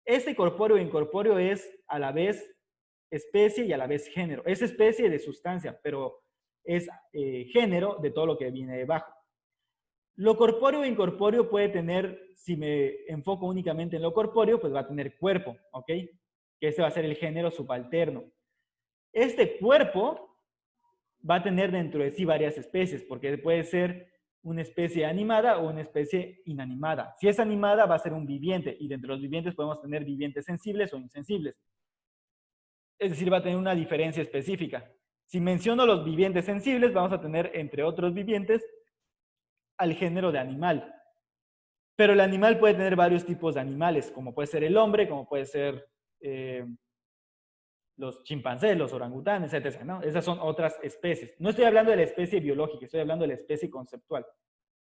Este corpóreo e incorpóreo es a la vez especie y a la vez género. Es especie de sustancia, pero es género de todo lo que viene debajo. Lo corpóreo e incorpóreo puede tener, si me enfoco únicamente en lo corpóreo, pues va a tener cuerpo, ¿ok? Que ese va a ser el género subalterno. Este cuerpo va a tener dentro de sí varias especies, porque puede ser una especie animada o una especie inanimada. Si es animada, va a ser un viviente, y dentro de los vivientes podemos tener vivientes sensibles o insensibles. Es decir, va a tener una diferencia específica. Si menciono los vivientes sensibles, vamos a tener, entre otros vivientes, al género de animal. Pero el animal puede tener varios tipos de animales, como puede ser el hombre, como puede ser los chimpancés, los orangutanes, etc., ¿no? Esas son otras especies. No estoy hablando de la especie biológica, estoy hablando de la especie conceptual.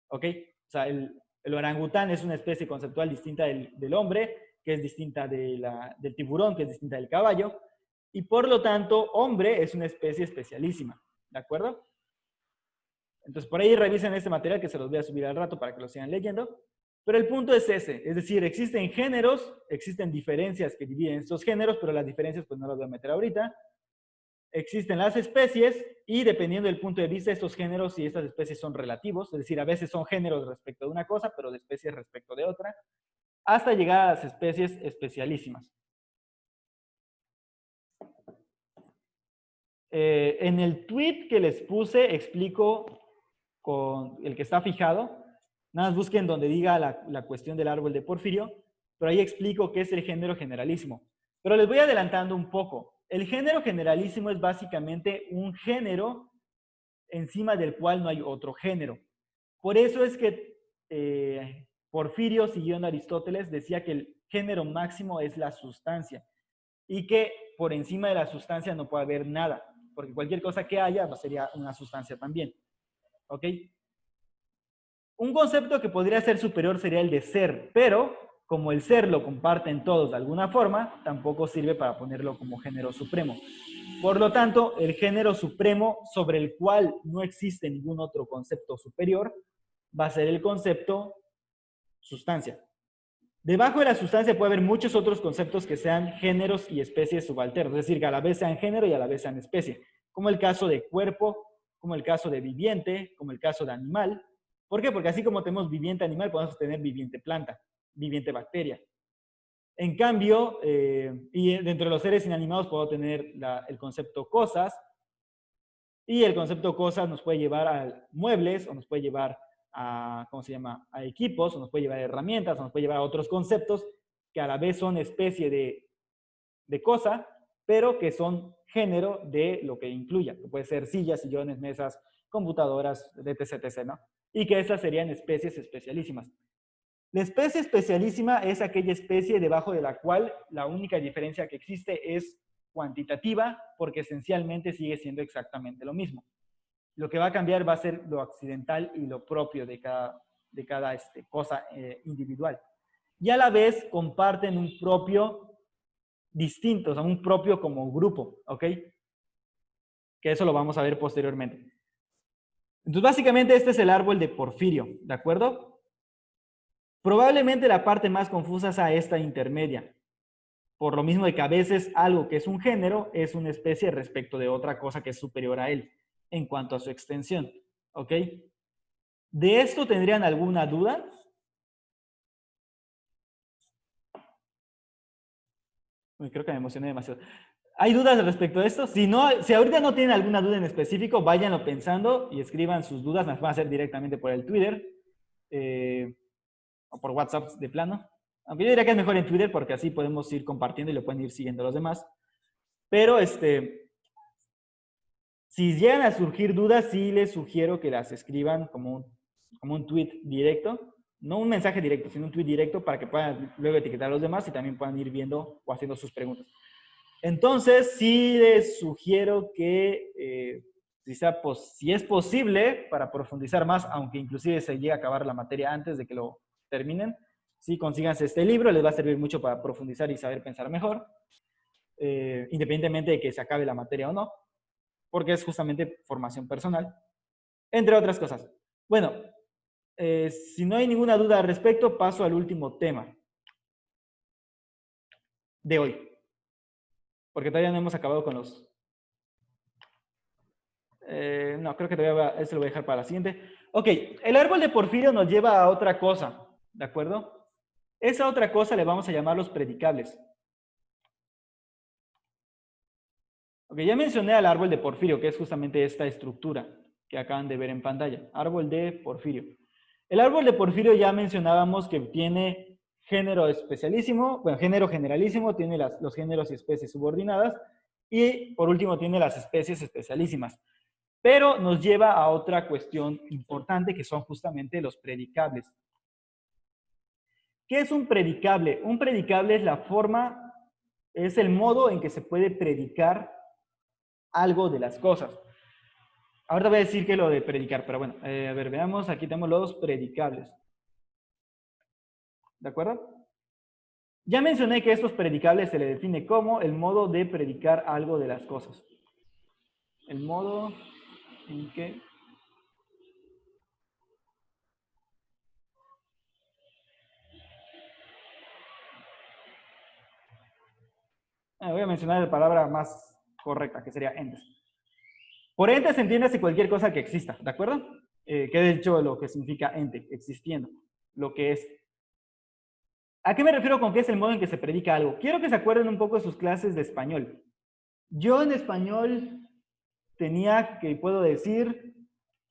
¿Ok? O sea, el orangután es una especie conceptual distinta del hombre, que es distinta del tiburón, que es distinta del caballo, y por lo tanto, hombre es una especie especialísima. ¿De acuerdo? Entonces, por ahí revisen este material que se los voy a subir al rato para que lo sigan leyendo. Pero el punto es ese, es decir, existen géneros, existen diferencias que dividen estos géneros, pero las diferencias pues no las voy a meter ahorita. Existen las especies y dependiendo del punto de vista, estos géneros y estas especies son relativos, es decir, a veces son géneros respecto de una cosa, pero de especies respecto de otra, hasta llegar a las especies especialísimas. En el tweet que les puse explico con el que está fijado, nada más busquen donde diga la cuestión del árbol de Porfirio, pero ahí explico qué es el género generalísimo. Pero les voy adelantando un poco. El género generalísimo es básicamente un género encima del cual no hay otro género. Por eso es que Porfirio, siguiendo a Aristóteles, decía que el género máximo es la sustancia y que por encima de la sustancia no puede haber nada, porque cualquier cosa que haya sería una sustancia también. ¿Ok? Un concepto que podría ser superior sería el de ser, pero como el ser lo comparten todos de alguna forma, tampoco sirve para ponerlo como género supremo. Por lo tanto, el género supremo sobre el cual no existe ningún otro concepto superior va a ser el concepto sustancia. Debajo de la sustancia puede haber muchos otros conceptos que sean géneros y especies subalternos, es decir, que a la vez sean género y a la vez sean especie, como el caso de cuerpo, como el caso de viviente, como el caso de animal. ¿Por qué? Porque así como tenemos viviente animal, podemos tener viviente planta, viviente bacteria. En cambio, y dentro de los seres inanimados puedo tener el concepto cosas, y el concepto cosas nos puede llevar a muebles, o nos puede llevar a, ¿cómo se llama?, a equipos, o nos puede llevar a herramientas, o nos puede llevar a otros conceptos que a la vez son especie de cosa, pero que son género de lo que incluya, que puede ser sillas, sillones, mesas, computadoras, etc., ¿no? Y que esas serían especies especialísimas. La especie especialísima es aquella especie debajo de la cual la única diferencia que existe es cuantitativa, porque esencialmente sigue siendo exactamente lo mismo. Lo que va a cambiar va a ser lo accidental y lo propio de cada cosa individual. Y a la vez comparten un propio distinto, o sea, un propio como grupo, ¿ok? Que eso lo vamos a ver posteriormente. Entonces, básicamente este es el árbol de Porfirio, ¿de acuerdo? Probablemente la parte más confusa sea esta intermedia, por lo mismo de que a veces algo que es un género es una especie respecto de otra cosa que es superior a él, en cuanto a su extensión, ¿ok? ¿De esto tendrían alguna duda? Uy, creo que me emocioné demasiado. ¿Hay dudas respecto a esto? Si ahorita no tienen alguna duda en específico, váyanlo pensando y escriban sus dudas. Las van a hacer directamente por el Twitter o por WhatsApp de plano. Aunque yo diría que es mejor en Twitter porque así podemos ir compartiendo y lo pueden ir siguiendo los demás. Pero si llegan a surgir dudas, sí les sugiero que las escriban como un tweet directo. No un mensaje directo, sino un tweet directo para que puedan luego etiquetar a los demás y también puedan ir viendo o haciendo sus preguntas. Entonces, sí les sugiero que, si es posible, para profundizar más, aunque inclusive se llegue a acabar la materia antes de que lo terminen, Sí, consíganse este libro, les va a servir mucho para profundizar y saber pensar mejor, independientemente de que se acabe la materia o no, porque es justamente formación personal, entre otras cosas. Bueno, si no hay ninguna duda al respecto, paso al último tema de hoy, porque todavía no hemos acabado con los... no, creo que todavía eso lo voy a dejar para la siguiente. Ok, el árbol de Porfirio nos lleva a otra cosa, ¿de acuerdo? Esa otra cosa le vamos a llamar los predicables. Ok, ya mencioné al árbol de Porfirio, que es justamente esta estructura que acaban de ver en pantalla. Árbol de Porfirio. El árbol de Porfirio ya mencionábamos que tiene género especialísimo, bueno, género generalísimo, tiene los géneros y especies subordinadas, y por último tiene las especies especialísimas. Pero nos lleva a otra cuestión importante, que son justamente los predicables. ¿Qué es un predicable? Un predicable es la forma, es el modo en que se puede predicar algo de las cosas. Ahora voy a decir que lo de predicar, pero bueno, a ver, veamos, aquí tenemos los predicables. ¿De acuerdo? Ya mencioné que estos predicables se le define como el modo de predicar algo de las cosas. El modo en que... voy a mencionar la palabra más correcta, que sería entes. Por ente se entiende así cualquier cosa que exista, ¿de acuerdo? Que de hecho lo que significa ente, existiendo, lo que es. ¿A qué me refiero con que es el modo en que se predica algo? Quiero que se acuerden un poco de sus clases de español. Yo en español tenía que, puedo decir,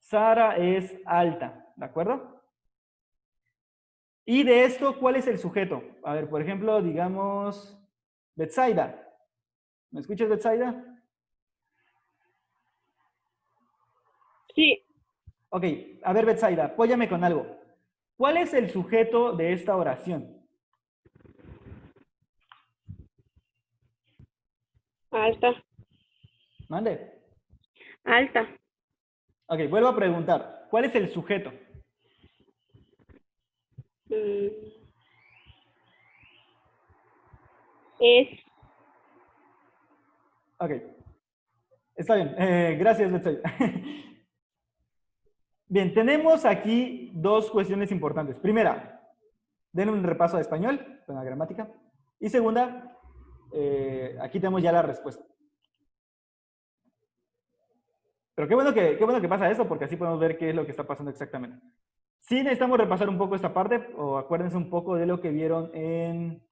Sara es alta, ¿de acuerdo? Y de esto, ¿cuál es el sujeto? A ver, por ejemplo, digamos, Betsaida. ¿Me escuchas, Betsaida? Sí, Ok, a ver, Betsaida, apóyame con algo. ¿Cuál es el sujeto de esta oración? alta, Mande. alta, Ok, vuelvo a preguntar. ¿Cuál es el sujeto? mm, es, Ok. Está bien. Gracias, Betsaida. Bien, tenemos aquí dos cuestiones importantes. Primera, den un repaso de español con la gramática. Y segunda, aquí tenemos ya la respuesta. Pero qué bueno que pasa eso, porque así podemos ver qué es lo que está pasando exactamente. Sí necesitamos repasar un poco esta parte, o acuérdense un poco de lo que vieron en...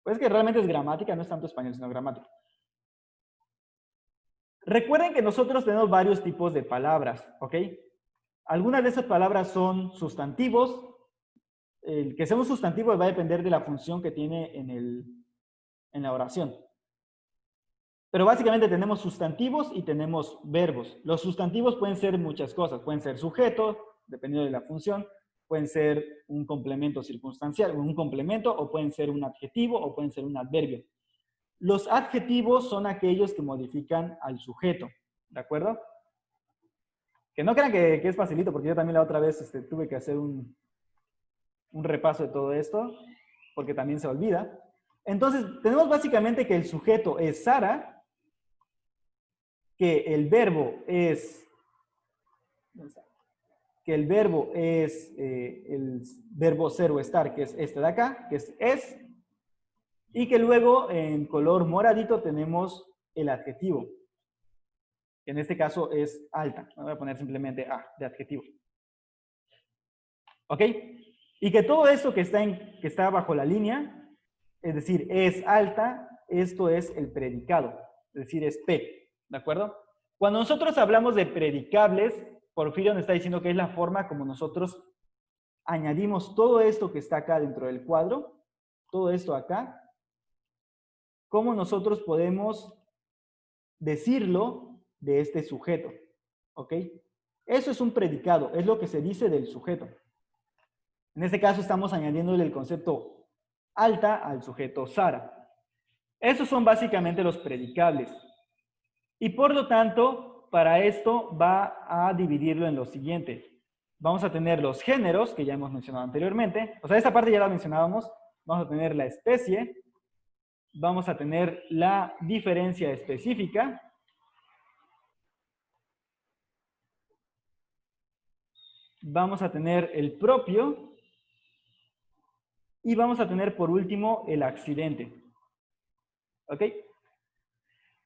Pues que realmente es gramática, no es tanto español, sino gramática. Recuerden que nosotros tenemos varios tipos de palabras, ¿ok? Algunas de esas palabras son sustantivos. El que sea un sustantivo va a depender de la función que tiene en la oración. Pero básicamente tenemos sustantivos y tenemos verbos. Los sustantivos pueden ser muchas cosas. Pueden ser sujetos, dependiendo de la función. Pueden ser un complemento circunstancial, un complemento, o pueden ser un adjetivo, o pueden ser un adverbio. Los adjetivos son aquellos que modifican al sujeto. ¿De acuerdo? Que no crean que es facilito, porque yo también la otra vez tuve que hacer un repaso de todo esto, porque también se olvida. Entonces, tenemos básicamente que el sujeto es Sara, que el verbo es el verbo ser o estar, que es este de acá, que es, y que luego en color moradito tenemos el adjetivo, que en este caso es alta. Voy a poner simplemente A de adjetivo. ¿Ok? Y que todo esto que está bajo la línea, es decir, es alta, esto es el predicado, es decir, es P. ¿De acuerdo? Cuando nosotros hablamos de predicables, Porfirio nos está diciendo que es la forma como nosotros añadimos todo esto que está acá dentro del cuadro, todo esto acá, cómo nosotros podemos decirlo de este sujeto. ¿Ok? Eso es un predicado, es lo que se dice del sujeto. En este caso estamos añadiéndole el concepto alta al sujeto Sara. Esos son básicamente los predicables. Y por lo tanto, para esto va a dividirlo en lo siguiente. vamos a tener los géneros, que ya hemos mencionado anteriormente. O sea, esta parte ya la mencionábamos. Vamos a tener la especie. Vamos a tener la diferencia específica. Vamos a tener el propio. Y vamos a tener, por último, el accidente. ¿Ok?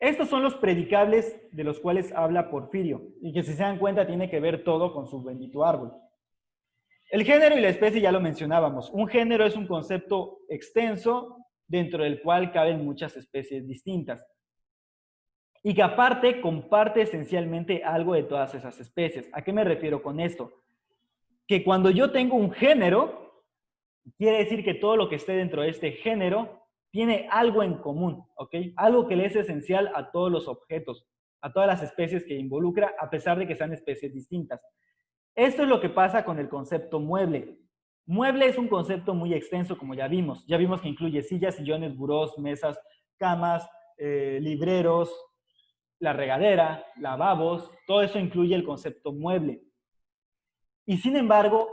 Estos son los predicables de los cuales habla Porfirio, y que si se dan cuenta tiene que ver todo con su bendito árbol. El género y la especie ya lo mencionábamos. Un género es un concepto extenso dentro del cual caben muchas especies distintas. Y que aparte comparte esencialmente algo de todas esas especies. ¿A qué me refiero con esto? Que cuando yo tengo un género, quiere decir que todo lo que esté dentro de este género tiene algo en común, ¿ok? Algo que le es esencial a todos los objetos, a todas las especies que involucra, a pesar de que sean especies distintas. Esto es lo que pasa con el concepto mueble. Mueble es un concepto muy extenso, como ya vimos. Ya vimos que incluye sillas, sillones, burós, mesas, camas, libreros, la regadera, lavabos, todo eso incluye el concepto mueble. Y sin embargo,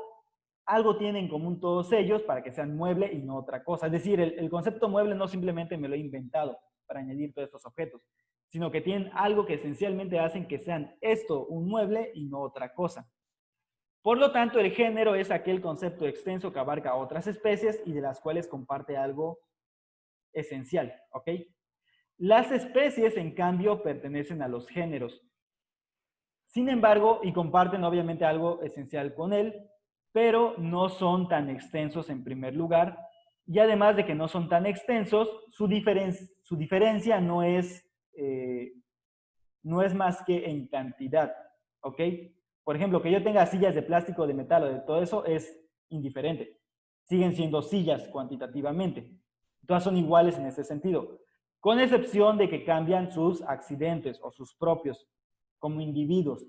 algo tienen en común todos ellos para que sean mueble y no otra cosa. Es decir, el concepto mueble no simplemente me lo he inventado para añadir todos estos objetos, sino que tienen algo que esencialmente hacen que sean esto, un mueble y no otra cosa. Por lo tanto, el género es aquel concepto extenso que abarca otras especies y de las cuales comparte algo esencial, ¿ok? Las especies, en cambio, pertenecen a los géneros. Sin embargo, y comparten obviamente algo esencial con él, pero no son tan extensos en primer lugar, y además de que no son tan extensos, su diferencia no es más que en cantidad, ¿ok? Por ejemplo, que yo tenga sillas de plástico, de metal o de todo eso es indiferente. Siguen siendo sillas cuantitativamente. Todas son iguales en ese sentido, con excepción de que cambian sus accidentes o sus propios como individuos.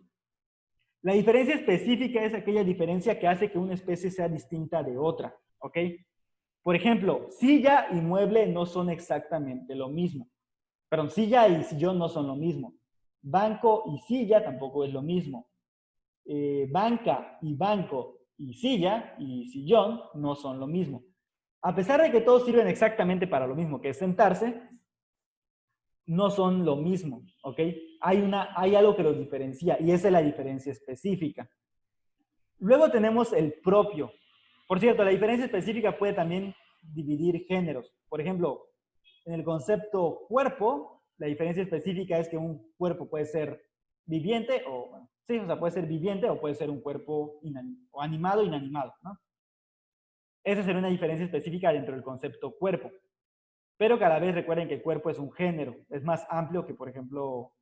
La diferencia específica es aquella diferencia que hace que una especie sea distinta de otra, ¿ok? Por ejemplo, silla y mueble no son exactamente lo mismo. Perdón, silla y sillón no son lo mismo. Banco y silla tampoco es lo mismo. Banca y banco y silla y sillón no son lo mismo. A pesar de que todos sirven exactamente para lo mismo, que es sentarse, no son lo mismo, ¿ok? Hay algo que los diferencia y esa es la diferencia específica. Luego tenemos el propio. Por cierto, la diferencia específica puede también dividir géneros. Por ejemplo, en el concepto cuerpo, la diferencia específica es que un cuerpo puede ser viviente o, sí, o sea, puede ser viviente o puede ser un cuerpo o animado o inanimado, ¿no? Esa sería una diferencia específica dentro del concepto cuerpo. Pero cada vez recuerden que cuerpo es un género, es más amplio que, por ejemplo,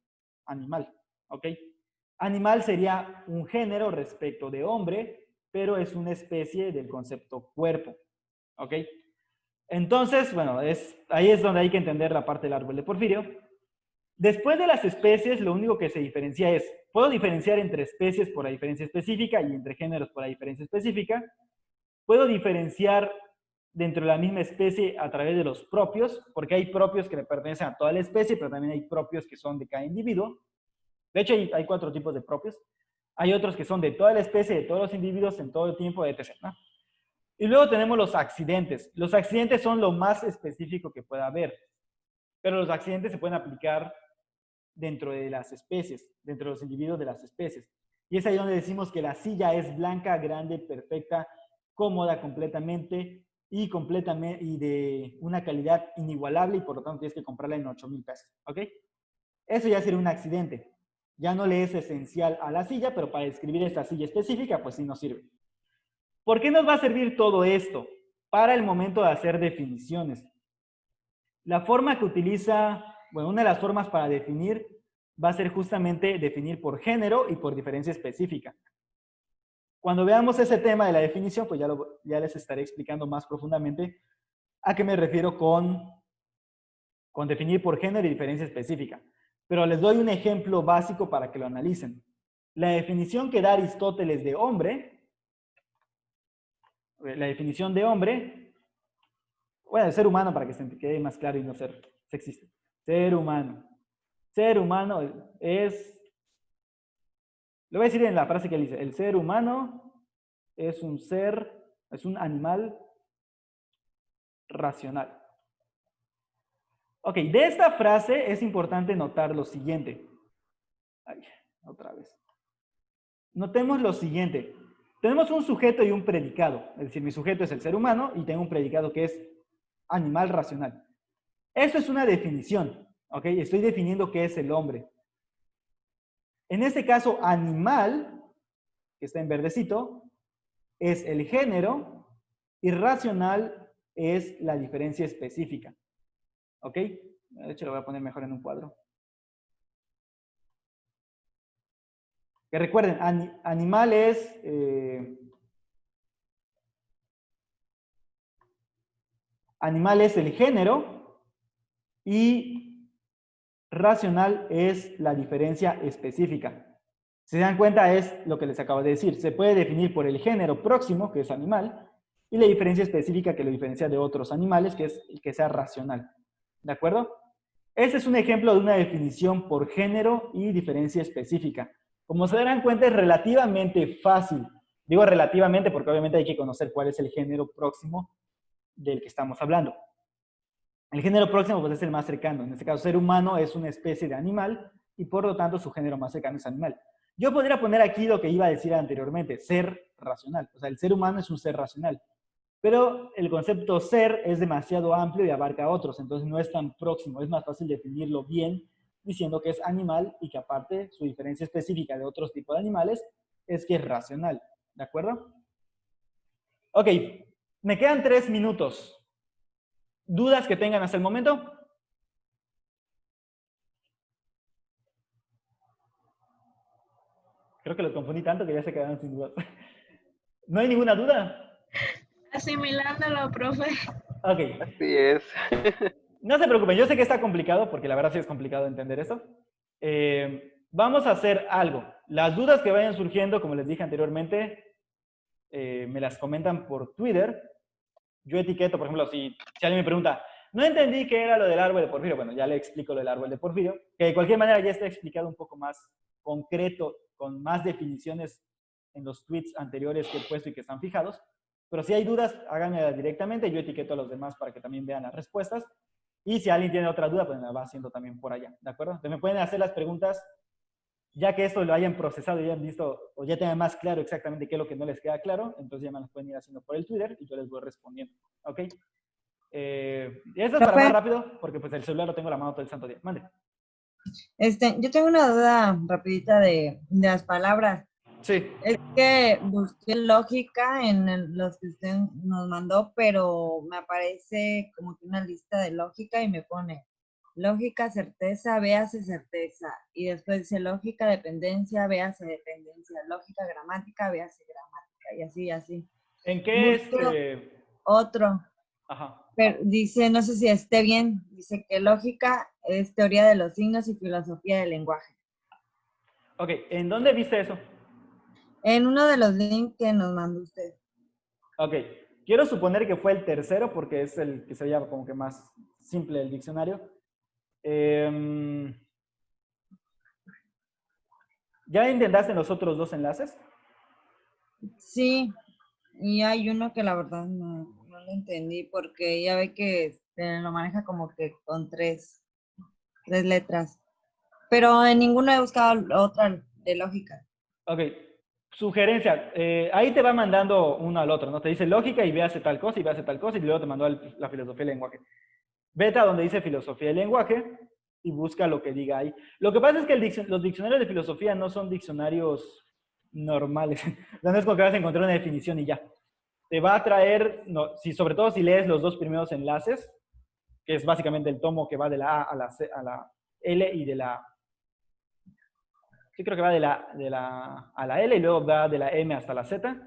animal, ¿ok? Animal sería un género respecto de hombre, pero es una especie del concepto cuerpo, ¿ok? Entonces, bueno, ahí es donde hay que entender la parte del árbol de Porfirio. Después de las especies, lo único que se diferencia es, puedo diferenciar entre especies por la diferencia específica y entre géneros por la diferencia específica. Puedo diferenciar dentro de la misma especie a través de los propios, porque hay propios que le pertenecen a toda la especie, pero también hay propios que son de cada individuo. De hecho, hay 4 tipos de propios. Hay otros que son de toda la especie, de todos los individuos, en todo el tiempo, etc., ¿no? Y luego tenemos los accidentes. Los accidentes son lo más específico que pueda haber, pero los accidentes se pueden aplicar dentro de las especies, dentro de los individuos de las especies. Y es ahí donde decimos que la silla es blanca, grande, perfecta, cómoda completamente y de una calidad inigualable y por lo tanto tienes que comprarla en 8,000 pesos, ¿ok? Eso ya sería un accidente. Ya no le es esencial a la silla, pero para describir esta silla específica, pues sí nos sirve. ¿Por qué nos va a servir todo esto? Para el momento de hacer definiciones. La forma que utiliza, bueno, una de las formas para definir va a ser justamente definir por género y por diferencia específica. Cuando veamos ese tema de la definición, pues ya les estaré explicando más profundamente a qué me refiero con definir por género y diferencia específica. Pero les doy un ejemplo básico para que lo analicen. La definición que da Aristóteles de hombre, la definición de hombre, bueno, de ser humano para que se quede más claro y no ser sexista. Ser humano. Ser humano es, lo voy a decir en la frase que él dice, el ser humano es un ser, es un animal racional. Ok, de esta frase es importante notar lo siguiente. Ay, otra vez. Notemos lo siguiente. Tenemos un sujeto y un predicado. Es decir, mi sujeto es el ser humano y tengo un predicado que es animal racional. Esto es una definición. Ok, estoy definiendo qué es el hombre. En este caso, animal, que está en verdecito, es el género y racional es la diferencia específica. ¿Ok? De hecho, lo voy a poner mejor en un cuadro. Que recuerden, animal es... animal es el género y racional es la diferencia específica. Si se dan cuenta, es lo que les acabo de decir. Se puede definir por el género próximo, que es animal, y la diferencia específica que lo diferencia de otros animales, que es el que sea racional. ¿De acuerdo? Este es un ejemplo de una definición por género y diferencia específica. Como se darán cuenta, es relativamente fácil. Digo relativamente porque obviamente hay que conocer cuál es el género próximo del que estamos hablando. El género próximo pues, es el más cercano. En este caso, ser humano es una especie de animal y por lo tanto su género más cercano es animal. Yo podría poner aquí lo que iba a decir anteriormente, ser racional. O sea, el ser humano es un ser racional. Pero el concepto ser es demasiado amplio y abarca a otros, entonces no es tan próximo. Es más fácil definirlo bien diciendo que es animal y que aparte su diferencia específica de otros tipos de animales es que es racional. ¿De acuerdo? Ok, me quedan 3 minutos. ¿Dudas que tengan hasta el momento? Creo que los confundí tanto que ya se quedaron sin dudas. ¿No hay ninguna duda? Asimilándolo, profe. Ok. Así es. No se preocupen, yo sé que está complicado, porque la verdad sí es complicado entender esto. Vamos a hacer algo. Las dudas que vayan surgiendo, como les dije anteriormente, me las comentan por Twitter. Yo etiqueto, por ejemplo, si alguien me pregunta, no entendí qué era lo del árbol de Porfirio, bueno, ya le explico lo del árbol de Porfirio, que de cualquier manera ya está explicado un poco más concreto, con más definiciones en los tweets anteriores que he puesto y que están fijados. Pero si hay dudas, háganme directamente, yo etiqueto a los demás para que también vean las respuestas. Y si alguien tiene otra duda, pues me la va haciendo también por allá, ¿de acuerdo? Entonces me pueden hacer las preguntas, ya que esto lo hayan procesado y hayan visto, o ya tengan más claro exactamente qué es lo que no les queda claro, entonces ya me las pueden ir haciendo por el Twitter y yo les voy respondiendo, ¿ok? Y esto es para más rápido, porque pues el celular lo tengo a la mano todo el santo día. Mande. Yo tengo una duda rapidita de las palabras. Sí. Es que busqué lógica en los que usted nos mandó, pero me aparece como que una lista de lógica y me pone lógica, certeza, véase certeza. Y después dice lógica, dependencia, véase dependencia. Lógica, gramática, véase gramática. Y así, así. ¿En qué Busco es? otro. Ajá. Pero dice, no sé si esté bien, dice que lógica es teoría de los signos y filosofía del lenguaje. Ok, ¿en dónde viste eso? En uno de los links que nos mandó usted. Ok, quiero suponer que fue el tercero porque es el que sería como que más simple el diccionario. ¿Ya intentaste los otros 2 enlaces? Sí, y hay uno que la verdad no lo entendí porque ya ve que lo maneja como que con tres letras. Pero en ninguno he buscado otra de lógica. Ok, sugerencia. Ahí te va mandando uno al otro, ¿no? Te dice lógica y véase tal cosa y véase tal cosa y luego te mandó la filosofía del lenguaje. Vete a donde dice filosofía del lenguaje y busca lo que diga ahí. Lo que pasa es que los diccionarios de filosofía no son diccionarios normales. No es como que vas a encontrar una definición y ya. Te va a traer, no, sobre todo si lees los 2 primeros enlaces, que es básicamente el tomo que va de la A a la, C, a la L y de la... Sí, creo que va a la L y luego va de la M hasta la Z,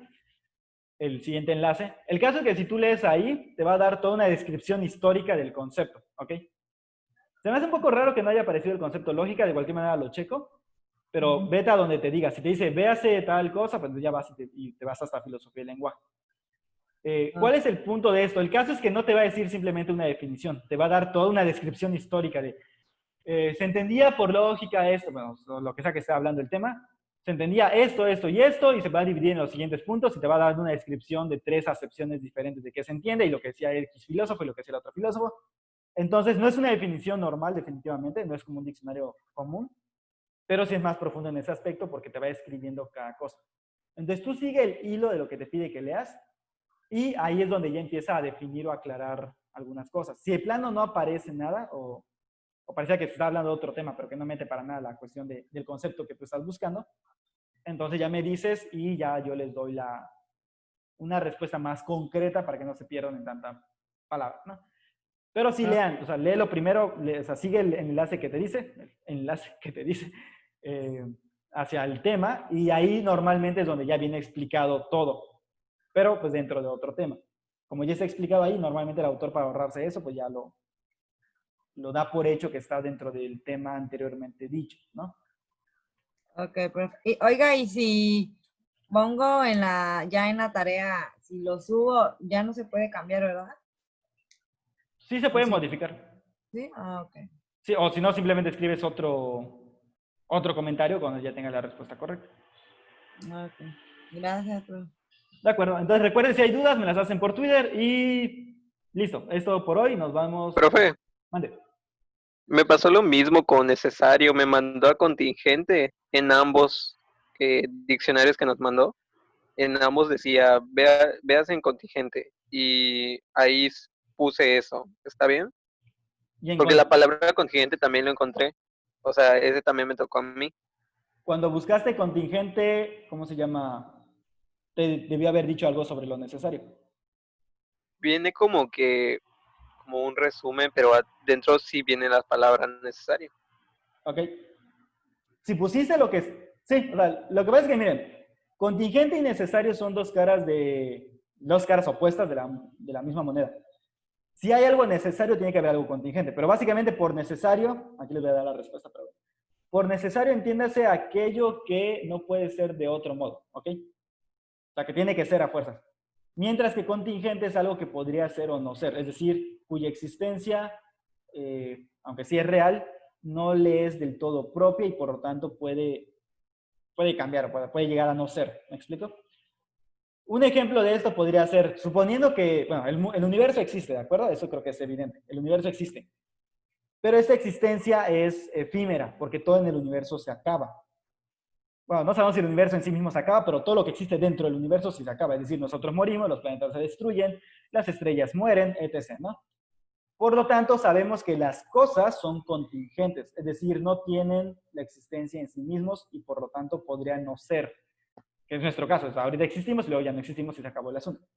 el siguiente enlace. El caso es que si tú lees ahí, te va a dar toda una descripción histórica del concepto, ¿ok? Se me hace un poco raro que no haya aparecido el concepto lógica, de cualquier manera lo checo, pero vete a donde te diga. Si te dice, véase tal cosa, pues ya vas y te vas hasta filosofía del lenguaje. ¿Cuál es el punto de esto? El caso es que no te va a decir simplemente una definición, te va a dar toda una descripción histórica de, se entendía por lógica esto, bueno, lo que sea que esté hablando el tema, se entendía esto, esto y esto, y se va a dividir en los siguientes puntos y te va a dar una descripción de 3 acepciones diferentes de qué se entiende y lo que decía X filósofo y lo que decía el otro filósofo. Entonces, no es una definición normal, definitivamente, no es como un diccionario común, pero sí es más profundo en ese aspecto porque te va escribiendo cada cosa. Entonces, tú sigue el hilo de lo que te pide que leas y ahí es donde ya empieza a definir o aclarar algunas cosas. Si de plano no aparece nada o parecía que se está hablando de otro tema, pero que no mete para nada la cuestión del concepto que tú estás buscando, entonces ya me dices y ya yo les doy una respuesta más concreta para que no se pierdan en tanta palabra, ¿no? Pero sí lean, o sea, léelo primero, o sea, sigue el enlace que te dice, hacia el tema, y ahí normalmente es donde ya viene explicado todo, pero pues dentro de otro tema. Como ya está explicado ahí, normalmente el autor para ahorrarse eso, pues ya lo da por hecho que está dentro del tema anteriormente dicho, ¿no? Ok, profe. Oiga, y si pongo ya en la tarea, si lo subo, ya no se puede cambiar, ¿verdad? Sí se puede Sí. modificar. ¿Sí? Ah, ok. Sí, o si no, simplemente escribes otro comentario cuando ya tenga la respuesta correcta. Ok. Gracias, profe. De acuerdo. Entonces recuerden, si hay dudas, me las hacen por Twitter y listo. Es todo por hoy. Nos vamos. Profe, Mande. me pasó lo mismo con necesario. Me mandó a contingente en ambos diccionarios que nos mandó. En ambos decía, veas en contingente. Y ahí puse eso. ¿Está bien? Y en Porque la palabra contingente también lo encontré. O sea, ese también me tocó a mí. cuando buscaste contingente, ¿cómo se llama? Te debió haber dicho algo sobre lo necesario. Viene como un resumen, pero adentro sí vienen las palabras necesarias. ¿Ok? Si pusiste lo que es... Sí, o sea, lo que pasa es que, miren, contingente y necesario son dos caras opuestas de la misma moneda. Si hay algo necesario, tiene que haber algo contingente. Pero básicamente por necesario, aquí les voy a dar la respuesta, perdón. Por necesario entiéndase aquello que no puede ser de otro modo, ¿ok? O sea, que tiene que ser a fuerzas. Mientras que contingente es algo que podría ser o no ser, es decir, cuya existencia, aunque sí es real, no le es del todo propia y por lo tanto puede cambiar, puede llegar a no ser. ¿Me explico? Un ejemplo de esto podría ser, suponiendo que, bueno, el universo existe, ¿de acuerdo? Eso creo que es evidente. El universo existe. Pero esta existencia es efímera, porque todo en el universo se acaba. Bueno, no sabemos si el universo en sí mismo se acaba, pero todo lo que existe dentro del universo sí se acaba. Es decir, nosotros morimos, los planetas se destruyen, las estrellas mueren, etc., ¿no? Por lo tanto, sabemos que las cosas son contingentes, es decir, no tienen la existencia en sí mismos y por lo tanto podrían no ser, que es nuestro caso. O sea, ahorita existimos y luego ya no existimos y se acabó el asunto.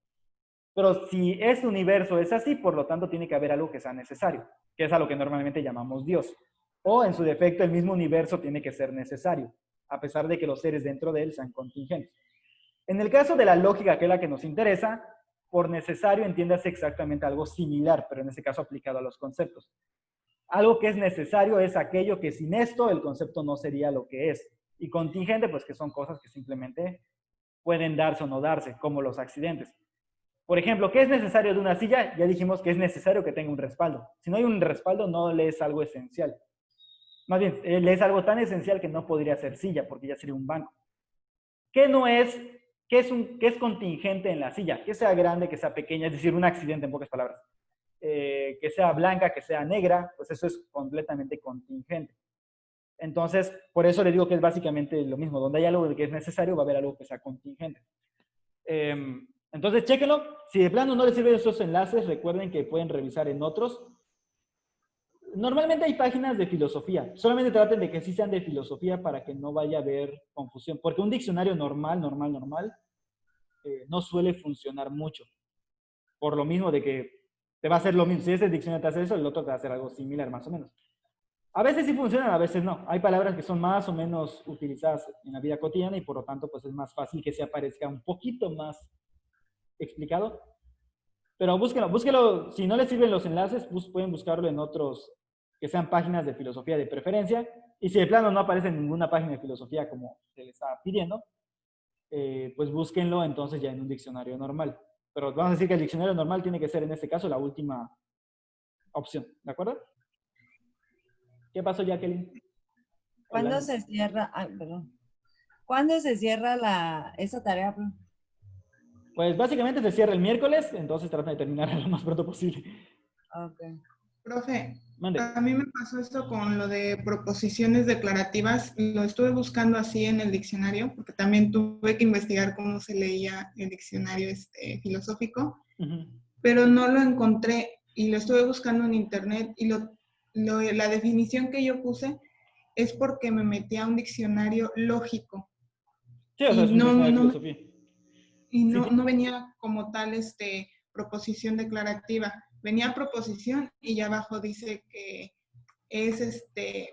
Pero si este universo es así, por lo tanto tiene que haber algo que sea necesario, que es a lo que normalmente llamamos Dios. O en su defecto, el mismo universo tiene que ser necesario, a pesar de que los seres dentro de él sean contingentes. En el caso de la lógica, que es la que nos interesa, por necesario entiéndase exactamente algo similar, pero en este caso aplicado a los conceptos. Algo que es necesario es aquello que sin esto el concepto no sería lo que es. Y contingente, pues que son cosas que simplemente pueden darse o no darse, como los accidentes. Por ejemplo, ¿qué es necesario de una silla? Ya dijimos que es necesario que tenga un respaldo. Si no hay un respaldo, no le es algo esencial. Más bien, le es algo tan esencial que no podría ser silla, porque ya sería un banco. ¿Qué no es? ¿Qué es contingente en la silla? Que sea grande, que sea pequeña, es decir, un accidente en pocas palabras. Que sea blanca, que sea negra, pues eso es completamente contingente. Entonces, por eso le digo que es básicamente lo mismo. Donde hay algo que es necesario, va a haber algo que sea contingente. Entonces, chéquenlo. Si de plano no les sirven estos enlaces, recuerden que pueden revisar en otros. Normalmente hay páginas de filosofía. Solamente traten de que sí sean de filosofía para que no vaya a haber confusión. Porque un diccionario normal, no suele funcionar mucho. Por lo mismo de que te va a hacer lo mismo. Si ese diccionario te hace eso, el otro te va a hacer algo similar, más o menos. A veces sí funcionan, a veces no. Hay palabras que son más o menos utilizadas en la vida cotidiana y por lo tanto pues es más fácil que se aparezca un poquito más explicado. Pero búsquelo. Si no les sirven los enlaces, pueden buscarlo en otros que sean páginas de filosofía de preferencia. Y si de plano no aparece en ninguna página de filosofía como se les está pidiendo, pues búsquenlo entonces ya en un diccionario normal. Pero vamos a decir que el diccionario normal tiene que ser en este caso la última opción, ¿de acuerdo? ¿Qué pasó, Jacqueline? ¿Cuándo se cierra? Ay, perdón. ¿Cuándo se cierra esa tarea, profe? Pues básicamente se cierra el miércoles, entonces trata de terminarla lo más pronto posible. Ok. Profe, Mande. a mí me pasó esto con lo de proposiciones declarativas. Lo estuve buscando así en el diccionario, porque también tuve que investigar cómo se leía el diccionario filosófico, pero no lo encontré y lo estuve buscando en internet y la definición que yo puse es porque me metí a un diccionario lógico Sí, o sea, y es un no, diccionario de no, filosofía. y Sí, no, sí. no venía como tal proposición declarativa. Venía proposición y ya abajo dice que es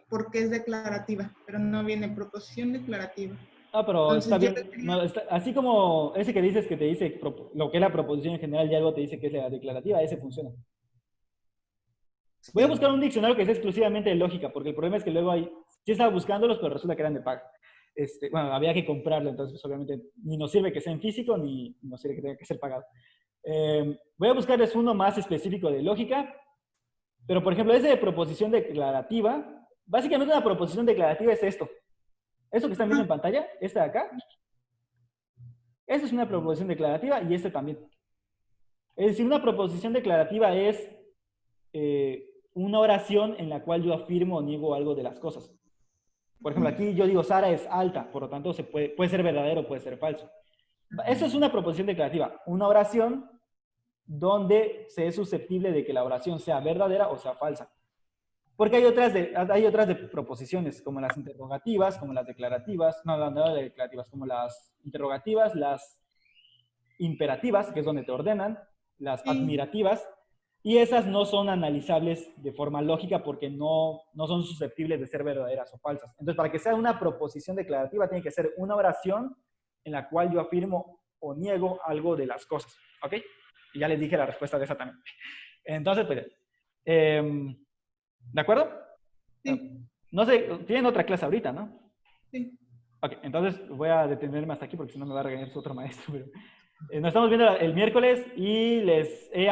porque es declarativa, pero no viene proposición declarativa. Ah, pero está Entonces yo bien. No, así como ese que dices que te dice lo que es la proposición en general y algo te dice que es la declarativa, ese funciona. Voy a buscar un diccionario que sea exclusivamente de lógica, porque el problema es que luego sí estaba buscándolos, pero resulta que eran de paga. Bueno, había que comprarlo, entonces pues, obviamente ni nos sirve que sea en físico, ni nos sirve que tenga que ser pagado. Voy a buscarles uno más específico de lógica, pero por ejemplo, ese de proposición declarativa, básicamente una proposición declarativa es esto. Esto que están viendo en pantalla, este de acá, esta es una proposición declarativa y este también. Es decir, una proposición declarativa es una oración en la cual yo afirmo o niego algo de las cosas. Por ejemplo, aquí yo digo Sara es alta, por lo tanto puede ser verdadero o puede ser falso. Eso es una proposición declarativa, una oración donde se es susceptible de que la oración sea verdadera o sea falsa. Porque hay otras de proposiciones, como las interrogativas, como las declarativas, no declarativas, como las interrogativas, las imperativas, que es donde te ordenan, las admirativas, y esas no son analizables de forma lógica porque no son susceptibles de ser verdaderas o falsas. Entonces, para que sea una proposición declarativa, tiene que ser una oración en la cual yo afirmo o niego algo de las cosas. ¿Ok? Y ya les dije la respuesta de esa también. Entonces, pues, ¿de acuerdo? Sí. No sé, tienen otra clase ahorita, ¿no? Sí. Ok, entonces voy a detenerme hasta aquí porque si no me va a regañar su otro maestro. Pero, nos estamos viendo el miércoles y les he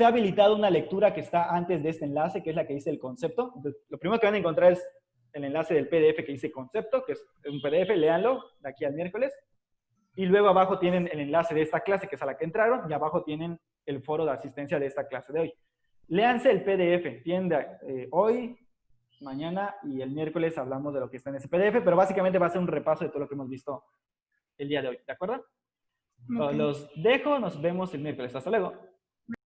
habilitado una lectura que está antes de este enlace, que es la que dice el concepto. Entonces, lo primero que van a encontrar es el enlace del PDF que dice concepto, que es un PDF, léanlo de aquí al miércoles. Y luego abajo tienen el enlace de esta clase, que es a la que entraron, y abajo tienen el foro de asistencia de esta clase de hoy. Léanse el PDF, tienen hoy, mañana y el miércoles hablamos de lo que está en ese PDF, pero básicamente va a ser un repaso de todo lo que hemos visto el día de hoy, ¿de acuerdo? Okay. Los dejo, nos vemos el miércoles. Hasta luego.